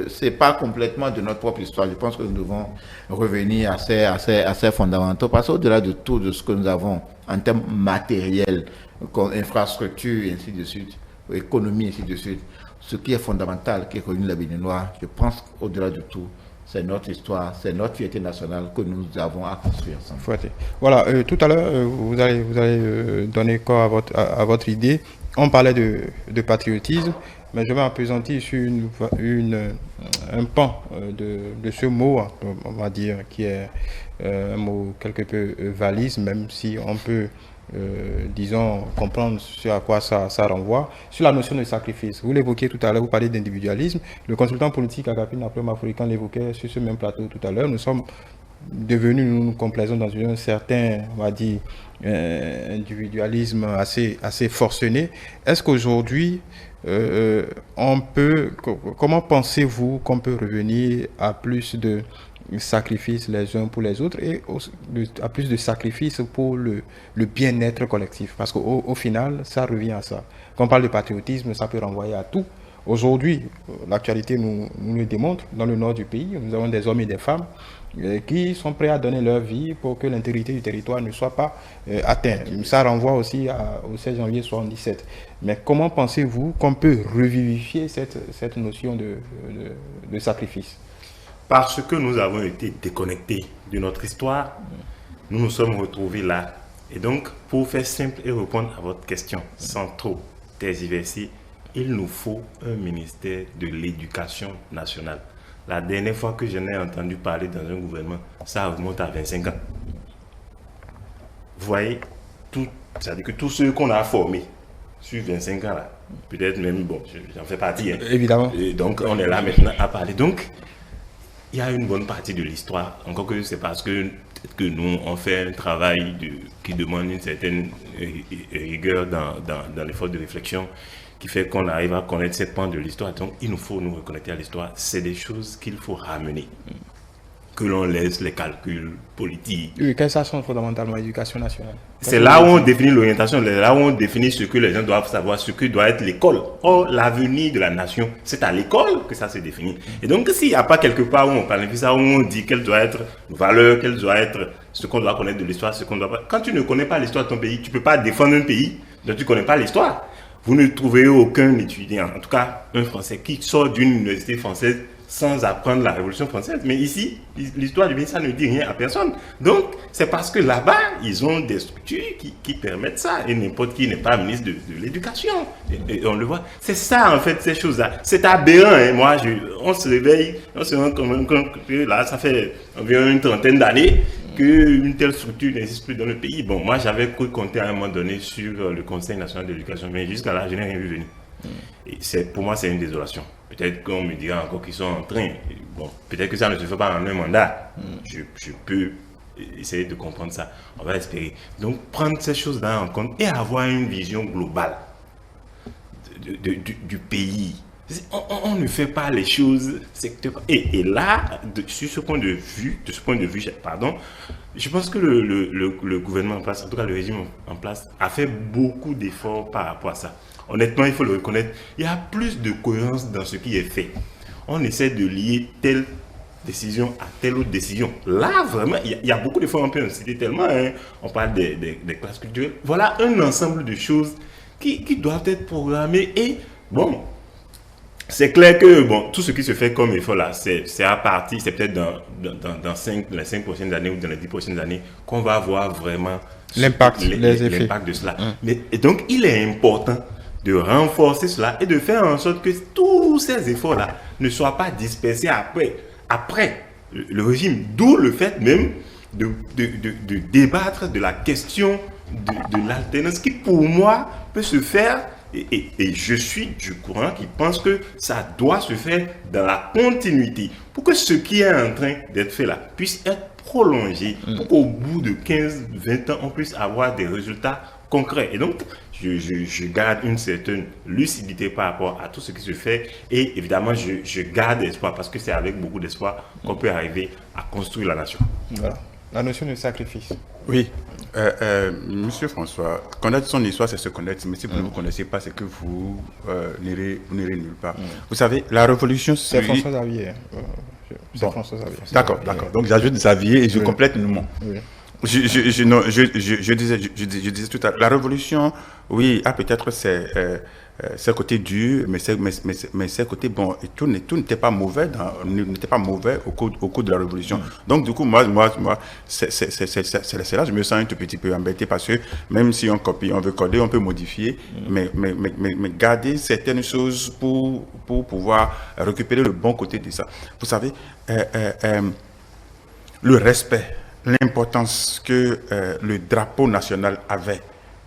c'est pas complètement de notre propre histoire. Je pense que nous devons revenir à ces fondamentaux, parce qu'au-delà de tout de ce que nous avons en termes matériels, comme infrastructure, ainsi de suite, économie, ainsi de suite, ce qui est fondamental, qui est connu les Béninois, je pense qu'au-delà de tout, c'est notre histoire, c'est notre fierté nationale que nous avons à construire ensemble. Voilà, tout à l'heure, vous allez donner corps à votre idée. On parlait de patriotisme, mais je vais appesantir sur un pan de ce mot, on va dire, qui est un mot quelque peu valise, même si on peut, disons, comprendre sur à quoi ça renvoie, sur la notion de sacrifice. Vous l'évoquiez tout à l'heure, vous parlez d'individualisme. Le consultant politique Agapine Africain l'évoquait sur ce même plateau tout à l'heure. Nous sommes devenus, nous nous complaisons dans un certain, on va dire, individualisme assez forcené. Est-ce qu'aujourd'hui, comment pensez-vous qu'on peut revenir à plus de sacrifices les uns pour les autres et à plus de sacrifices pour le bien-être collectif? Parce qu'au final, ça revient à ça. Quand on parle de patriotisme, ça peut renvoyer à tout. Aujourd'hui, l'actualité nous le démontre. Dans le nord du pays, nous avons des hommes et des femmes qui sont prêts à donner leur vie pour que l'intégrité du territoire ne soit pas atteinte. Ça renvoie aussi au 16 janvier 1977. Mais comment pensez-vous qu'on peut revivifier cette notion de sacrifice? Parce que nous avons été déconnectés de notre histoire, nous nous sommes retrouvés là. Et donc, pour faire simple et répondre à votre question, sans trop tergiverser, il nous faut un ministère de l'Éducation nationale. La dernière fois que j'en ai entendu parler dans un gouvernement, ça remonte à 25 ans. Vous voyez, c'est-à-dire que tous ceux qu'on a formés sur 25 ans là, peut-être même, bon, j'en fais partie. Hein. Évidemment. Et donc, on est là maintenant à parler. Donc, il y a une bonne partie de l'histoire, encore que c'est parce que nous, on fait un travail qui demande une certaine rigueur dans l'effort de réflexion, qui fait qu'on arrive à connaître ces pans de l'histoire. Donc, il nous faut nous reconnecter à l'histoire. C'est des choses qu'il faut ramener. Que l'on laisse les calculs politiques. Oui, que ça soit fondamentalement l'éducation nationale. C'est là où on définit l'orientation, là où on définit ce que les gens doivent savoir, ce que doit être l'école. Or, l'avenir de la nation, c'est à l'école que ça se définit. Et donc, s'il n'y a pas quelque part où on planifie ça, où on dit quelle doit être nos valeurs, quelle doit être ce qu'on doit connaître de l'histoire, ce qu'on doit pas... Quand tu ne connais pas l'histoire de ton pays, tu ne peux pas défendre un pays dont tu ne connais pas l'histoire. Vous ne trouvez aucun étudiant, en tout cas un Français, qui sort d'une université française sans apprendre la Révolution française. Mais ici, l'histoire du pays, ça ne dit rien à personne. Donc, c'est parce que là-bas, ils ont des structures qui permettent ça. Et n'importe qui n'est pas ministre de l'Éducation. Et on le voit. C'est ça, en fait, ces choses-là. C'est aberrant. Hein. Moi, on se réveille, on se rend compte que là, ça fait environ une trentaine d'années qu'une telle structure n'existe plus dans le pays. Bon, moi, j'avais cru compter à un moment donné sur le Conseil national de l'éducation. Mais jusqu'à là, je n'ai rien vu venir. Et pour moi, c'est une désolation. Peut-être qu'on me dira encore qu'ils sont en train. Bon, peut-être que ça ne se fait pas en un mandat. Je peux essayer de comprendre ça. On va espérer. Donc, prendre ces choses-là en compte et avoir une vision globale du pays. On ne fait pas les choses secteur. Et là, sur ce point de vue, je pense que le gouvernement en place, en tout cas le régime en place, a fait beaucoup d'efforts par rapport à ça. Honnêtement, il faut le reconnaître, il y a plus de cohérence dans ce qui est fait. On essaie de lier telle décision à telle autre décision. Là, vraiment, il y a beaucoup d'efforts, on peut en citer tellement. Hein. On parle des classes culturelles. Voilà un ensemble de choses qui doivent être programmées. Et bon, c'est clair que bon, tout ce qui se fait comme effort là, c'est à partir, c'est peut-être dans les 5 prochaines années ou dans les 10 prochaines années qu'on va voir vraiment l'impact, les effets. L'impact de cela. Mais, et donc, il est important de renforcer cela et de faire en sorte que tous ces efforts-là ne soient pas dispersés après le régime. D'où le fait même de débattre de la question de l'alternance qui, pour moi, peut se faire, et je suis du courant qui pense que ça doit se faire dans la continuité, pour que ce qui est en train d'être fait là puisse être prolongé, pour qu'au bout de 15-20 ans, on puisse avoir des résultats concrets. Et donc, je garde une certaine lucidité par rapport à tout ce qui se fait, et évidemment, je garde espoir, parce que c'est avec beaucoup d'espoir qu'on peut arriver à construire la nation. Voilà. La notion de sacrifice. Oui. Monsieur François, connaître son histoire, c'est se connaître. Mais si vous ne vous connaissez pas, c'est que vous n'irez nulle part. Vous savez, la révolution... C'est François Xavier. C'est François Xavier. D'accord. Donc j'ajoute Xavier et je complète le nom. Oui. Je disais tout à l'heure, la révolution, oui, a peut-être ses côtés durs, mais ses côtés bons. Et tout n'était pas mauvais au cours de la révolution. Donc du coup, moi, c'est là je me sens un tout petit peu embêté, parce que même si on copie, on veut coder, on peut modifier, mais garder certaines choses pour pouvoir récupérer le bon côté de ça. Vous savez, le respect, l'importance que le drapeau national avait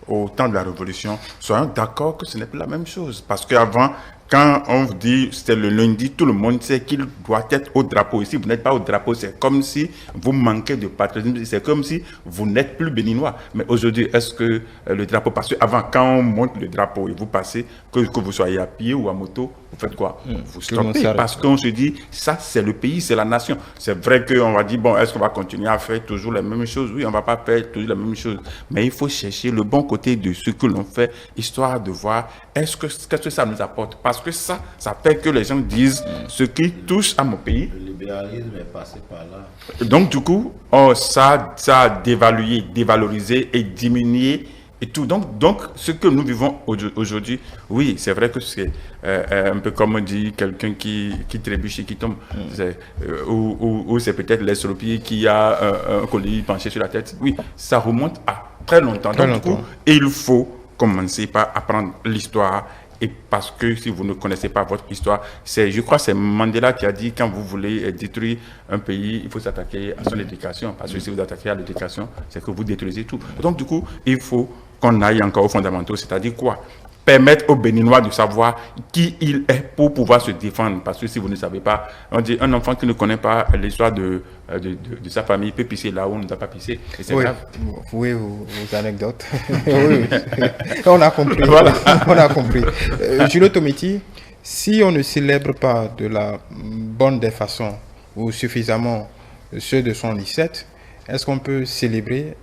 au temps de la Révolution, soyons d'accord que ce n'est plus la même chose. Parce qu'avant, quand on vous dit c'était le lundi, tout le monde sait qu'il doit être au drapeau. Et si vous n'êtes pas au drapeau, c'est comme si vous manquez de patriotisme, c'est comme si vous n'êtes plus béninois. Mais aujourd'hui, est-ce que le drapeau, parce qu'avant, quand on monte le drapeau et vous passez, que vous soyez à pied ou à moto, vous faites quoi? Vous stoppez, parce qu'on se dit, ça c'est le pays, c'est la nation. C'est vrai qu'on va dire, bon, est-ce qu'on va continuer à faire toujours les mêmes choses? Oui, on ne va pas faire toujours la même chose. Mais il faut chercher le bon côté de ce que l'on fait, histoire de voir, qu'est-ce que ça nous apporte? Parce que ça fait que les gens disent ce qui touche à mon pays. Le libéralisme est passé par là. Donc, du coup, ça a dévalorisé et diminué et tout. Donc, ce que nous vivons aujourd'hui, oui, c'est vrai que c'est un peu comme on dit quelqu'un qui trébuche et qui tombe. Ou c'est peut-être l'estropié qui a un collier penché sur la tête. Oui, ça remonte à très longtemps. Donc, du coup, il faut commencer par apprendre l'histoire. Et parce que si vous ne connaissez pas votre histoire, je crois que c'est Mandela qui a dit, quand vous voulez détruire un pays, il faut s'attaquer à son éducation. Parce que si vous attaquez à l'éducation, c'est que vous détruisez tout. Donc du coup, il faut qu'on aille encore aux fondamentaux, c'est-à-dire quoi? Permettre aux Béninois de savoir qui il est pour pouvoir se défendre. Parce que si vous ne savez pas, on dit un enfant qui ne connaît pas l'histoire de sa famille peut pisser là où on ne doit pas pisser. Et c'est grave. Oui, vos anecdotes. Oui. On a compris. Voilà. On a compris. Julio Tometi, si on ne célèbre pas de la bonne des façons ou suffisamment ceux de 117, est-ce qu'on peut célébrer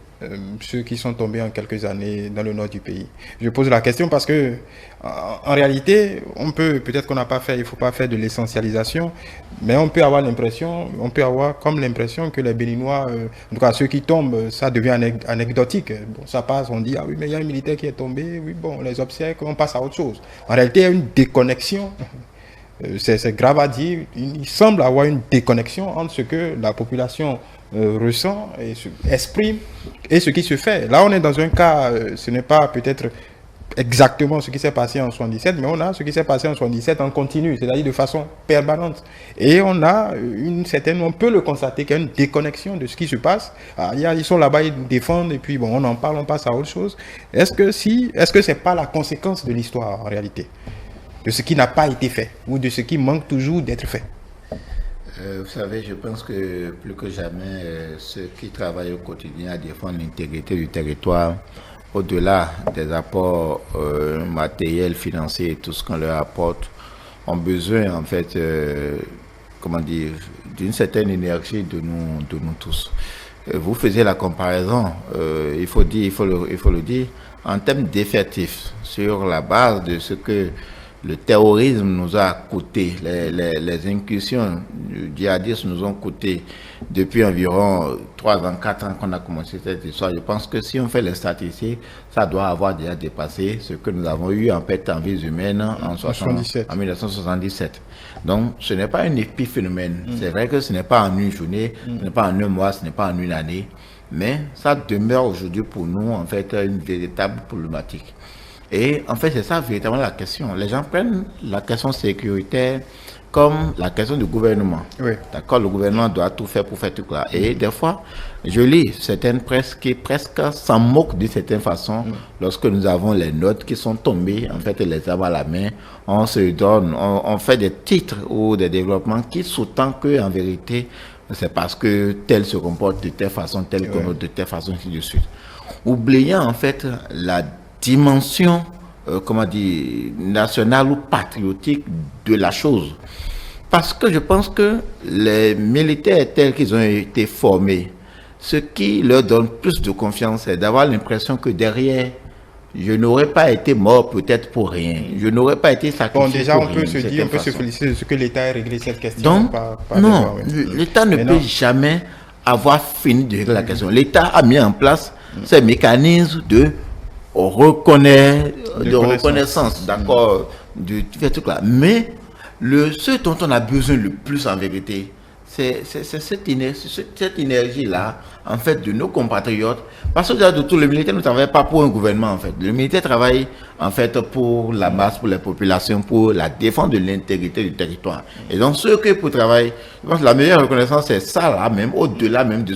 ceux qui sont tombés en quelques années dans le nord du pays? Je pose la question parce que en réalité, peut-être qu'on n'a pas fait, il ne faut pas faire de l'essentialisation, mais on peut avoir comme l'impression que les Béninois, en tout cas ceux qui tombent, ça devient anecdotique. Bon, ça passe, on dit, ah oui, mais il y a un militaire qui est tombé, oui, bon, les obsèques, on passe à autre chose. En réalité, il y a une déconnexion. C'est grave à dire, il semble avoir une déconnexion entre ce que la population ressent et exprime et ce qui se fait. Là, on est dans un cas, ce n'est pas peut-être exactement ce qui s'est passé en 77, mais on a ce qui s'est passé en 77 en continu, c'est-à-dire de façon permanente. Et on a on peut le constater qu'il y a une déconnexion de ce qui se passe. Ils sont là-bas, ils nous défendent, et puis bon, on en parle, on passe à autre chose. Est-ce que c'est pas la conséquence de l'histoire en réalité? De ce qui n'a pas été fait, ou de ce qui manque toujours d'être fait? Vous savez, je pense que plus que jamais, ceux qui travaillent au quotidien à défendre l'intégrité du territoire, au-delà des apports matériels, financiers et tout ce qu'on leur apporte, ont besoin, en fait, d'une certaine énergie de nous tous. Vous faisiez la comparaison, il faut le dire, en termes d'effectifs, sur la base de ce que le terrorisme nous a coûté, les incursions du djihadisme nous ont coûté depuis environ 3 ans, 4 ans qu'on a commencé cette histoire. Je pense que si on fait les statistiques, ça doit avoir déjà dépassé ce que nous avons eu en perte en vies humaines en 1977. Donc ce n'est pas un épiphénomène. C'est vrai que ce n'est pas en une journée, ce n'est pas en un mois, ce n'est pas en une année, mais ça demeure aujourd'hui pour nous en fait une véritable problématique. Et en fait, c'est ça véritablement la question. Les gens prennent la question sécuritaire comme la question du gouvernement. Oui. D'accord, le gouvernement doit tout faire pour faire tout là. Et des fois, je lis certaines presses qui presque s'en moquent de certaines façons. Lorsque nous avons les notes qui sont tombées, en fait, les armes à la main, on se donne, on fait des titres ou des développements qui sous-tendent qu'en vérité, c'est parce que tel se comporte de telle façon, tel qu'on de telle façon, ainsi de suite. Oubliant en fait la dimension, nationale ou patriotique de la chose. Parce que je pense que les militaires tels qu'ils ont été formés, ce qui leur donne plus de confiance, c'est d'avoir l'impression que derrière, je n'aurais pas été mort peut-être pour rien. Je n'aurais pas été sacrifié Bon, déjà, pour on rien, peut se dire, on peut se façon. féliciter de ce que l'État ait réglé cette question. Donc, non, l'État ne peut jamais avoir fini de régler la question. L'État a mis en place ces mécanismes de reconnaissance, d'accord, de tout truc là. Mais ce dont on a besoin le plus en vérité, c'est cette énergie-là, en fait, de nos compatriotes. Parce que de tout, le militaire ne travaille pas pour un gouvernement, en fait. Le militaire travaille, en fait, pour la masse, pour les populations, pour la défense de l'intégrité du territoire. Et donc, ceux qui pour travailler, je pense que la meilleure reconnaissance, c'est ça, là, même, au-delà même de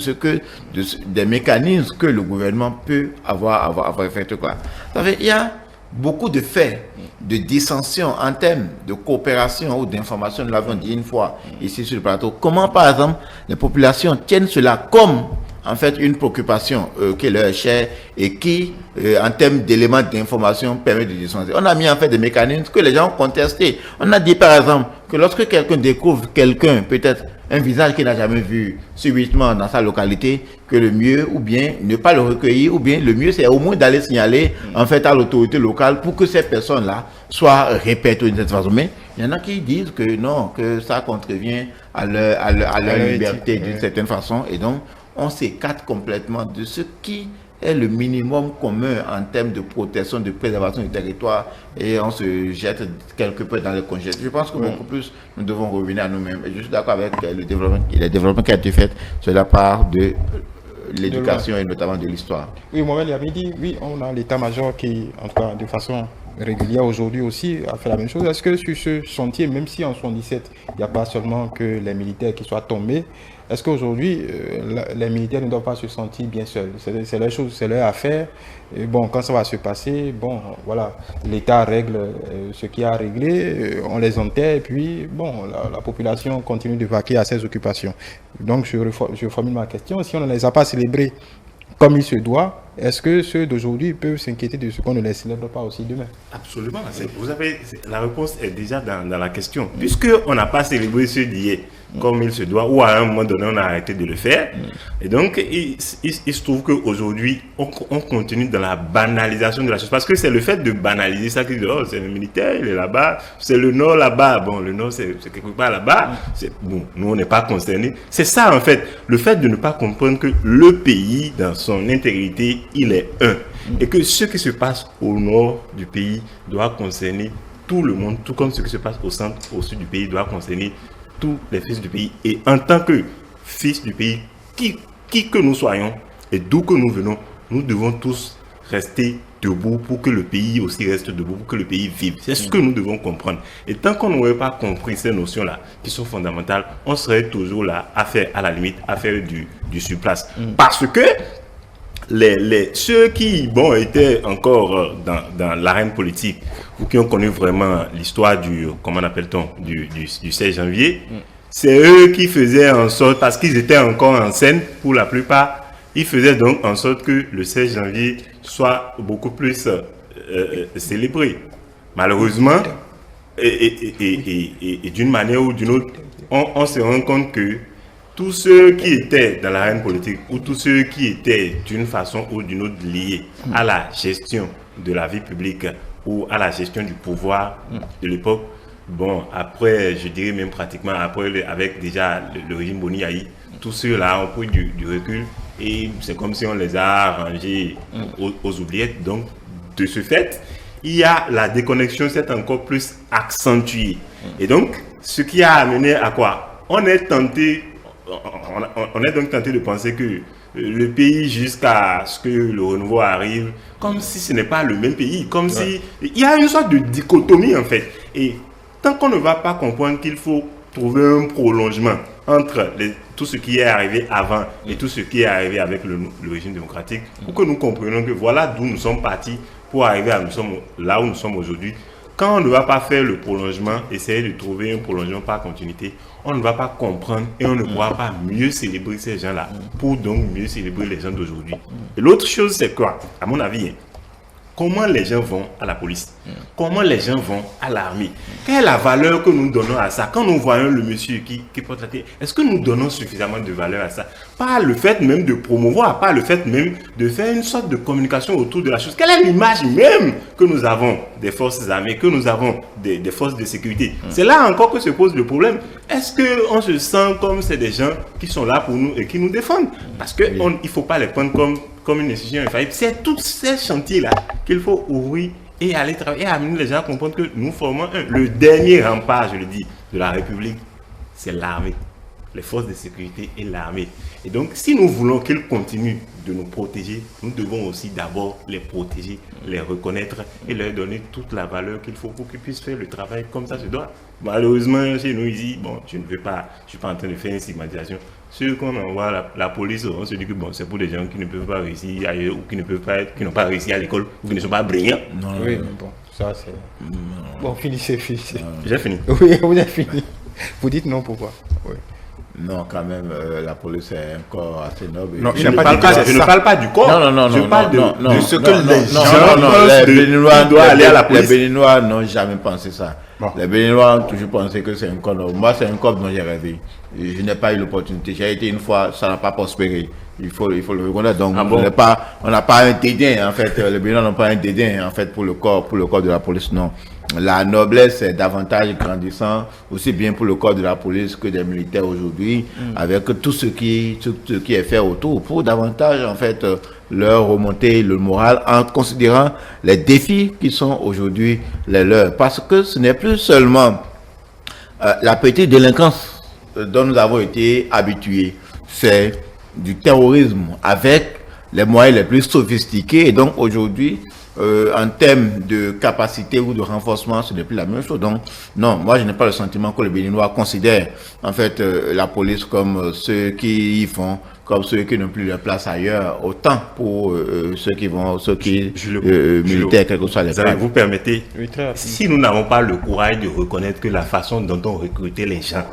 des mécanismes que le gouvernement peut avoir fait, quoi. Ça fait, il y a beaucoup de faits de dissension en termes de coopération ou d'information, nous l'avons dit une fois ici sur le plateau. Comment, par exemple, les populations tiennent cela comme, en fait, une préoccupation qui leur est chère et qui, en termes d'éléments d'information, permet de dissenser. On a mis en fait des mécanismes que les gens ont contestés. On a dit, par exemple, que lorsque quelqu'un découvre peut-être un visage qu'il n'a jamais vu subitement dans sa localité, que le mieux, ou bien ne pas le recueillir, ou bien le mieux, c'est au moins d'aller signaler, en fait, à l'autorité locale pour que ces personnes-là soient répertoriées de cette façon. Mais il y en a qui disent que non, que ça contrevient à leur liberté d'une certaine façon. Et donc, on s'écarte complètement de ce qui est le minimum commun en termes de protection, de préservation du territoire, et on se jette quelque peu dans les congestes. Je pense que beaucoup plus, nous devons revenir à nous-mêmes. Et je suis d'accord avec les développements qui ont été faits sur la part de l'éducation et notamment de l'histoire. Oui, Mohamed avait dit, oui, on a l'état-major qui, en tout cas, de façon régulière aujourd'hui aussi, a fait la même chose. Est-ce que sur ce chantier, même si en 77, il n'y a pas seulement que les militaires qui soient tombés, est-ce qu'aujourd'hui, les militaires ne doivent pas se sentir bien seuls? C'est leur chose, c'est leur affaire. Et bon, quand ça va se passer, bon, voilà, l'État règle ce qu'il a réglé, on les enterre, et puis, bon, la population continue de vaquer à ses occupations. Donc, je formule ma question. Si on ne les a pas célébrés comme il se doit, est-ce que ceux d'aujourd'hui peuvent s'inquiéter de ce qu'on ne les célèbre pas aussi demain? Absolument. La réponse est déjà dans la question. Puisqu'on n'a pas célébré ceux d'hier comme il se doit, ou à un moment donné, on a arrêté de le faire. Et donc, il se trouve qu'aujourd'hui, on continue dans la banalisation de la chose. Parce que c'est le fait de banaliser ça qui dit, oh, c'est le militaire, il est là-bas, c'est le Nord là-bas. Bon, le Nord, c'est quelque part là-bas. Bon, nous, on n'est pas concernés. C'est ça, en fait, le fait de ne pas comprendre que le pays, dans son intégrité, il est un. Et que ce qui se passe au nord du pays doit concerner tout le monde, tout comme ce qui se passe au centre, au sud du pays doit concerner tous les fils du pays. Et en tant que fils du pays, qui que nous soyons et d'où que nous venons, nous devons tous rester debout pour que le pays aussi reste debout, pour que le pays vive. C'est ce que nous devons comprendre. Et tant qu'on n'aurait pas compris ces notions-là, qui sont fondamentales, on serait toujours là à faire, à la limite, à faire du surplace. Parce que ceux qui étaient encore dans l'arène politique ou qui ont connu vraiment l'histoire du 16 janvier, c'est eux qui faisaient en sorte, parce qu'ils étaient encore en scène pour la plupart, ils faisaient donc en sorte que le 16 janvier soit beaucoup plus célébré. Malheureusement, et d'une manière ou d'une autre, on se rend compte que tous ceux qui étaient dans l'arène politique ou tous ceux qui étaient d'une façon ou d'une autre liés à la gestion de la vie publique ou à la gestion du pouvoir de l'époque, bon, après, je dirais même pratiquement après, avec déjà le régime Boni Yayi, tous ceux-là ont pris du recul et c'est comme si on les a rangés aux oubliettes. Donc, de ce fait, il y a la déconnexion, c'est encore plus accentuée. Et donc, ce qui a amené à quoi? On est donc tenté de penser que le pays jusqu'à ce que le renouveau arrive, comme si ce n'est pas le même pays, comme si il y a une sorte de dichotomie en fait. Et tant qu'on ne va pas comprendre qu'il faut trouver un prolongement entre tout ce qui est arrivé avant et tout ce qui est arrivé avec le régime démocratique, pour que nous comprenions que voilà d'où nous sommes partis pour arriver là où nous sommes aujourd'hui. Quand on ne va pas faire le prolongement, essayer de trouver un prolongement par continuité, on ne va pas comprendre et on ne pourra pas mieux célébrer ces gens-là pour donc mieux célébrer les gens d'aujourd'hui. Et l'autre chose, c'est quoi? À mon avis, comment les gens vont à la police? Comment les gens vont à l'armée? Quelle est la valeur que nous donnons à ça? Quand nous voyons le monsieur qui porte la tête, est-ce que nous donnons suffisamment de valeur à ça? Pas le fait même de promouvoir, pas le fait même de faire une sorte de communication autour de la chose. Quelle est l'image même que nous avons des forces armées, que nous avons des forces de sécurité? C'est là encore que se pose le problème. Est-ce qu'on se sent comme c'est des gens qui sont là pour nous et qui nous défendent? Parce qu'il ne faut pas les prendre comme une institution infaillible. C'est tous ces chantiers-là qu'il faut ouvrir et aller travailler et amener les gens à comprendre que nous formons le dernier rempart, je le dis, de la République, c'est l'armée, les forces de sécurité et l'armée. Et donc, si nous voulons qu'ils continuent de nous protéger, nous devons aussi d'abord les protéger, les reconnaître et leur donner toute la valeur qu'il faut pour qu'ils puissent faire le travail comme ça se doit. Malheureusement, chez nous ici, je ne suis pas en train de faire une stigmatisation. Ceux qu'on envoie la police, on se dit que c'est pour des gens qui ne peuvent pas réussir ailleurs ou qui n'ont pas réussi à l'école ou qui ne sont pas brillants. Oui, mais bon, ça c'est... Bon, finissez. J'ai fini. Oui, vous avez fini. Vous dites non, pourquoi? Oui. Non, quand même, la police est encore assez noble. Non, je ne parle pas du corps. Je parle de ce que les gens les Béninois doivent aller à la police. Les Béninois n'ont jamais pensé ça. Bon. Les Béninois ont toujours pensé que c'est un corps noble. Moi, c'est un corps dont j'ai rêvé. Je n'ai pas eu l'opportunité. J'ai été une fois, ça n'a pas prospéré. Il faut le reconnaître. Donc, on n'a pas un dédain, en fait. Les Béninois n'ont pas un dédain, en fait, pour le corps de la police, non. La noblesse est davantage grandissant, aussi bien pour le corps de la police que des militaires aujourd'hui, avec tout ce qui est fait autour, pour davantage, en fait, leur remonter le moral en considérant les défis qui sont aujourd'hui les leurs. Parce que ce n'est plus seulement la petite délinquance dont nous avons été habitués, c'est du terrorisme avec les moyens les plus sophistiqués. Et donc aujourd'hui, en termes de capacité ou de renforcement, ce n'est plus la même chose. Donc, non, moi je n'ai pas le sentiment que les Béninois considèrent en fait la police comme ceux qui y font, comme ceux qui n'ont plus leur place ailleurs, autant pour militaires, quel que soit les cas. Vous permettez, si nous n'avons pas le courage de reconnaître que la façon dont on recrutait les gens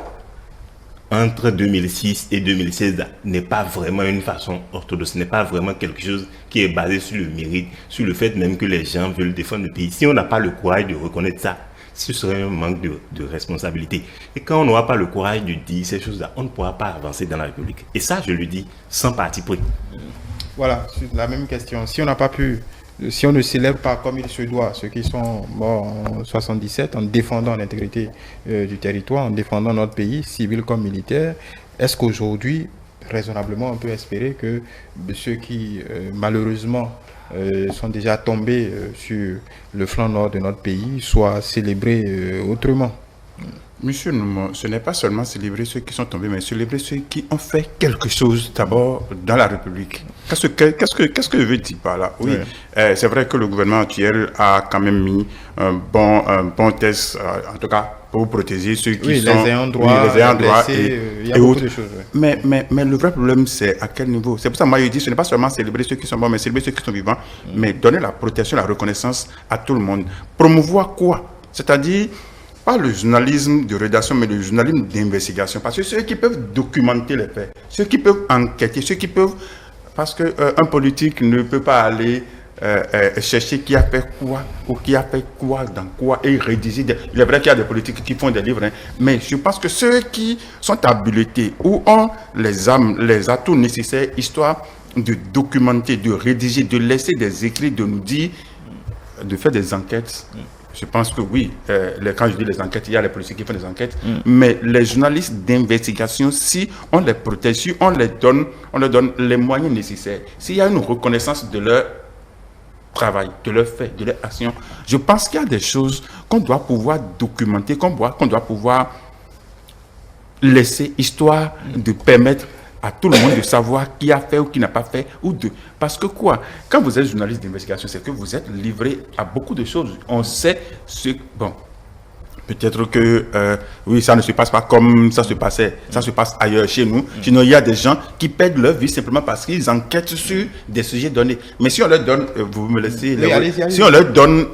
entre 2006 et 2016 n'est pas vraiment une façon orthodoxe, n'est pas vraiment quelque chose qui est basé sur le mérite, sur le fait même que les gens veulent défendre le pays. Si on n'a pas le courage de reconnaître ça, ce serait un manque de responsabilité. Et quand on n'aura pas le courage de dire ces choses-là, on ne pourra pas avancer dans la République. Et ça, je le dis sans parti pris. Voilà, la même question. Si on ne célèbre pas comme il se doit ceux qui sont morts en 77 en défendant l'intégrité du territoire, en défendant notre pays, civil comme militaire, est-ce qu'aujourd'hui, raisonnablement, on peut espérer que ceux qui, malheureusement, sont déjà tombés sur le flanc nord de notre pays soient célébrés autrement? Monsieur Noumon, ce n'est pas seulement célébrer ceux qui sont tombés, mais célébrer ceux qui ont fait quelque chose d'abord dans la République. Qu'est-ce que je veux dire par là? Oui, c'est vrai que le gouvernement actuel a quand même mis un bon test, en tout cas, pour protéger ceux qui sont... les ayants droit, il y a beaucoup de choses. Mais le vrai problème, c'est à quel niveau? C'est pour ça que moi, je dis, ce n'est pas seulement célébrer ceux qui sont morts, mais célébrer ceux qui sont vivants, mais donner la protection, la reconnaissance à tout le monde. Promouvoir quoi? C'est-à-dire... pas le journalisme de rédaction, mais le journalisme d'investigation. Parce que ceux qui peuvent documenter les faits, ceux qui peuvent enquêter, ceux qui peuvent... Parce qu'un politique ne peut pas aller chercher qui a fait quoi, ou qui a fait quoi, dans quoi, et rédiger. Il est vrai qu'il y a des politiques qui font des livres, hein, mais je pense que ceux qui sont habilités ou ont les atouts nécessaires, histoire de documenter, de rédiger, de laisser des écrits, de nous dire, de faire des enquêtes... Je pense que oui, quand je dis les enquêtes, il y a les policiers qui font des enquêtes, mais les journalistes d'investigation, si on les protège, si on leur donne les moyens nécessaires, s'il y a une reconnaissance de leur travail, de leur fait, de leur action, je pense qu'il y a des choses qu'on doit pouvoir documenter, qu'on doit pouvoir laisser, histoire de permettre à tout le monde de savoir qui a fait ou qui n'a pas fait. Parce que quoi? Quand vous êtes journaliste d'investigation, c'est que vous êtes livré à beaucoup de choses. On sait ce... Bon, peut-être que, oui, ça ne se passe pas comme ça se passait. Ça se passe ailleurs, chez nous. Sinon, il y a des gens qui perdent leur vie simplement parce qu'ils enquêtent sur des sujets donnés. Mais si on leur donne, vous me laissez... Oui, allez-y. Si on leur donne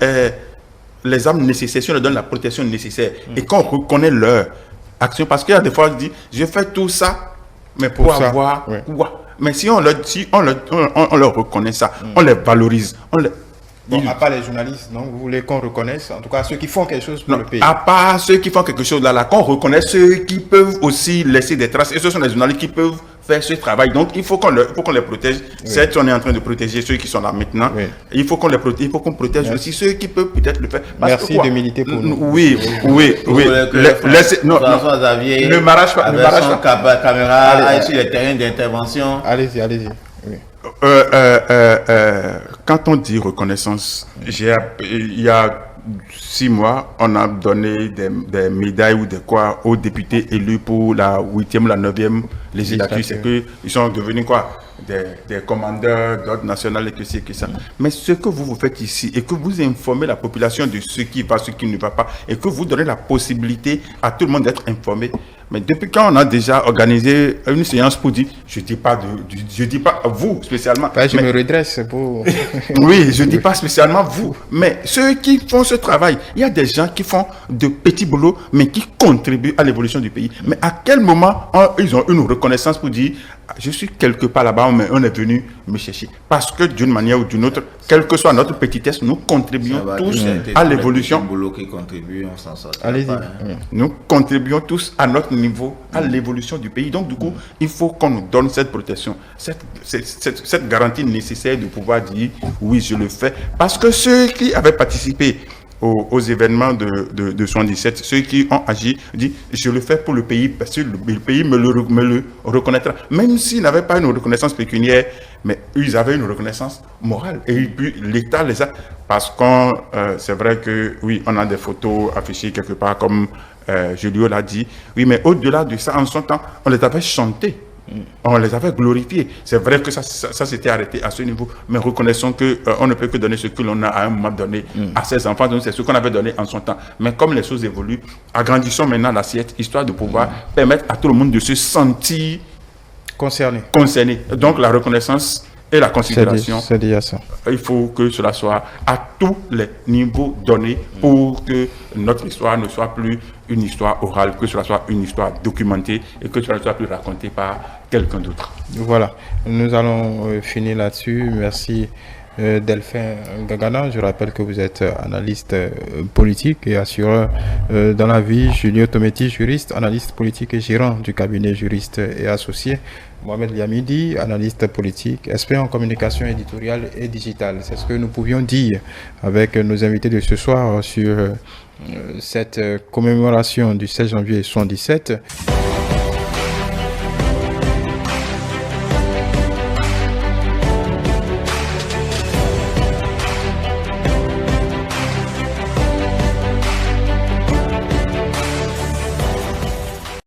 les armes nécessaires, si on leur donne la protection nécessaire, et qu'on reconnaît leur action, parce qu'il y a des fois, on dit, je fais tout ça, mais pour avoir quoi? Mais si on leur reconnaît ça, on les valorise, Bon, à part les journalistes, donc vous voulez qu'on reconnaisse, en tout cas ceux qui font quelque chose pour le pays. À part ceux qui font quelque chose là, qu'on reconnaisse ceux qui peuvent aussi laisser des traces. Et ce sont les journalistes qui peuvent faire ce travail. Donc il faut qu'on les protège. Oui. Certes, on est en train de protéger ceux qui sont là maintenant. Oui. Il faut qu'on les protège. Il faut qu'on protège aussi ceux qui peuvent peut-être le faire. Parce Merci de militer pour nous. Oui. François Xavier, ne m'arrache pas. Caméra sur les terrains d'intervention. Allez-y. Oui. Quand on dit reconnaissance, il y a 6 mois, on a donné des médailles ou des quoi aux députés élus pour la 8e ou la 9e législature. C'est qu'ils sont devenus quoi? Des commandeurs d'ordre national et que c'est que ça. Mais ce que vous faites ici et que vous informez la population de ce qui va, ce qui ne va pas et que vous donnez la possibilité à tout le monde d'être informé. Mais depuis quand on a déjà organisé une séance pour dire, je dis pas vous spécialement. Je me redresse pour... Oui, je dis pas spécialement vous, mais ceux qui font ce travail, il y a des gens qui font de petits boulots, mais qui contribuent à l'évolution du pays. Mais à quel moment ils ont une reconnaissance pour dire, je suis quelque part là-bas, mais on est venu me chercher. Parce que d'une manière ou d'une autre, quelle que soit notre petitesse, nous contribuons tous à l'évolution. Allez-y. Nous contribuons tous à notre niveau, à l'évolution du pays. Donc du coup, il faut qu'on nous donne cette protection, cette garantie nécessaire de pouvoir dire, oui, je le fais. Parce que ceux qui avaient participé aux événements de 77, ceux qui ont agi, disent je le fais pour le pays parce que le pays me le reconnaîtra. Même s'ils n'avaient pas une reconnaissance pécuniaire, mais ils avaient une reconnaissance morale. Et puis l'État les a. Parce que c'est vrai que oui, on a des photos affichées quelque part comme Julio l'a dit. Oui, mais au-delà de ça, en son temps, on les avait chantés. On les avait glorifiés. C'est vrai que ça s'était arrêté à ce niveau, mais reconnaissons qu'on ne peut que donner ce que l'on a à un moment donné à ses enfants. Donc c'est ce qu'on avait donné en son temps. Mais comme les choses évoluent, agrandissons maintenant l'assiette, histoire de pouvoir permettre à tout le monde de se sentir concerné. Donc la reconnaissance et la considération, c'est déjà ça. Il faut que cela soit à tous les niveaux donné pour que notre histoire ne soit plus une histoire orale, que cela soit une histoire documentée et que cela ne soit plus raconté par quelqu'un d'autre. Voilà, nous allons finir là-dessus. Merci Delphin Gagana. Je rappelle que vous êtes analyste politique et assureur dans la vie. Julio Tometti, juriste, analyste politique et gérant du cabinet juriste et associé. Mohamed Liamidi, analyste politique, expert en communication éditoriale et digitale. C'est ce que nous pouvions dire avec nos invités de ce soir sur cette commémoration du 16 janvier 1977.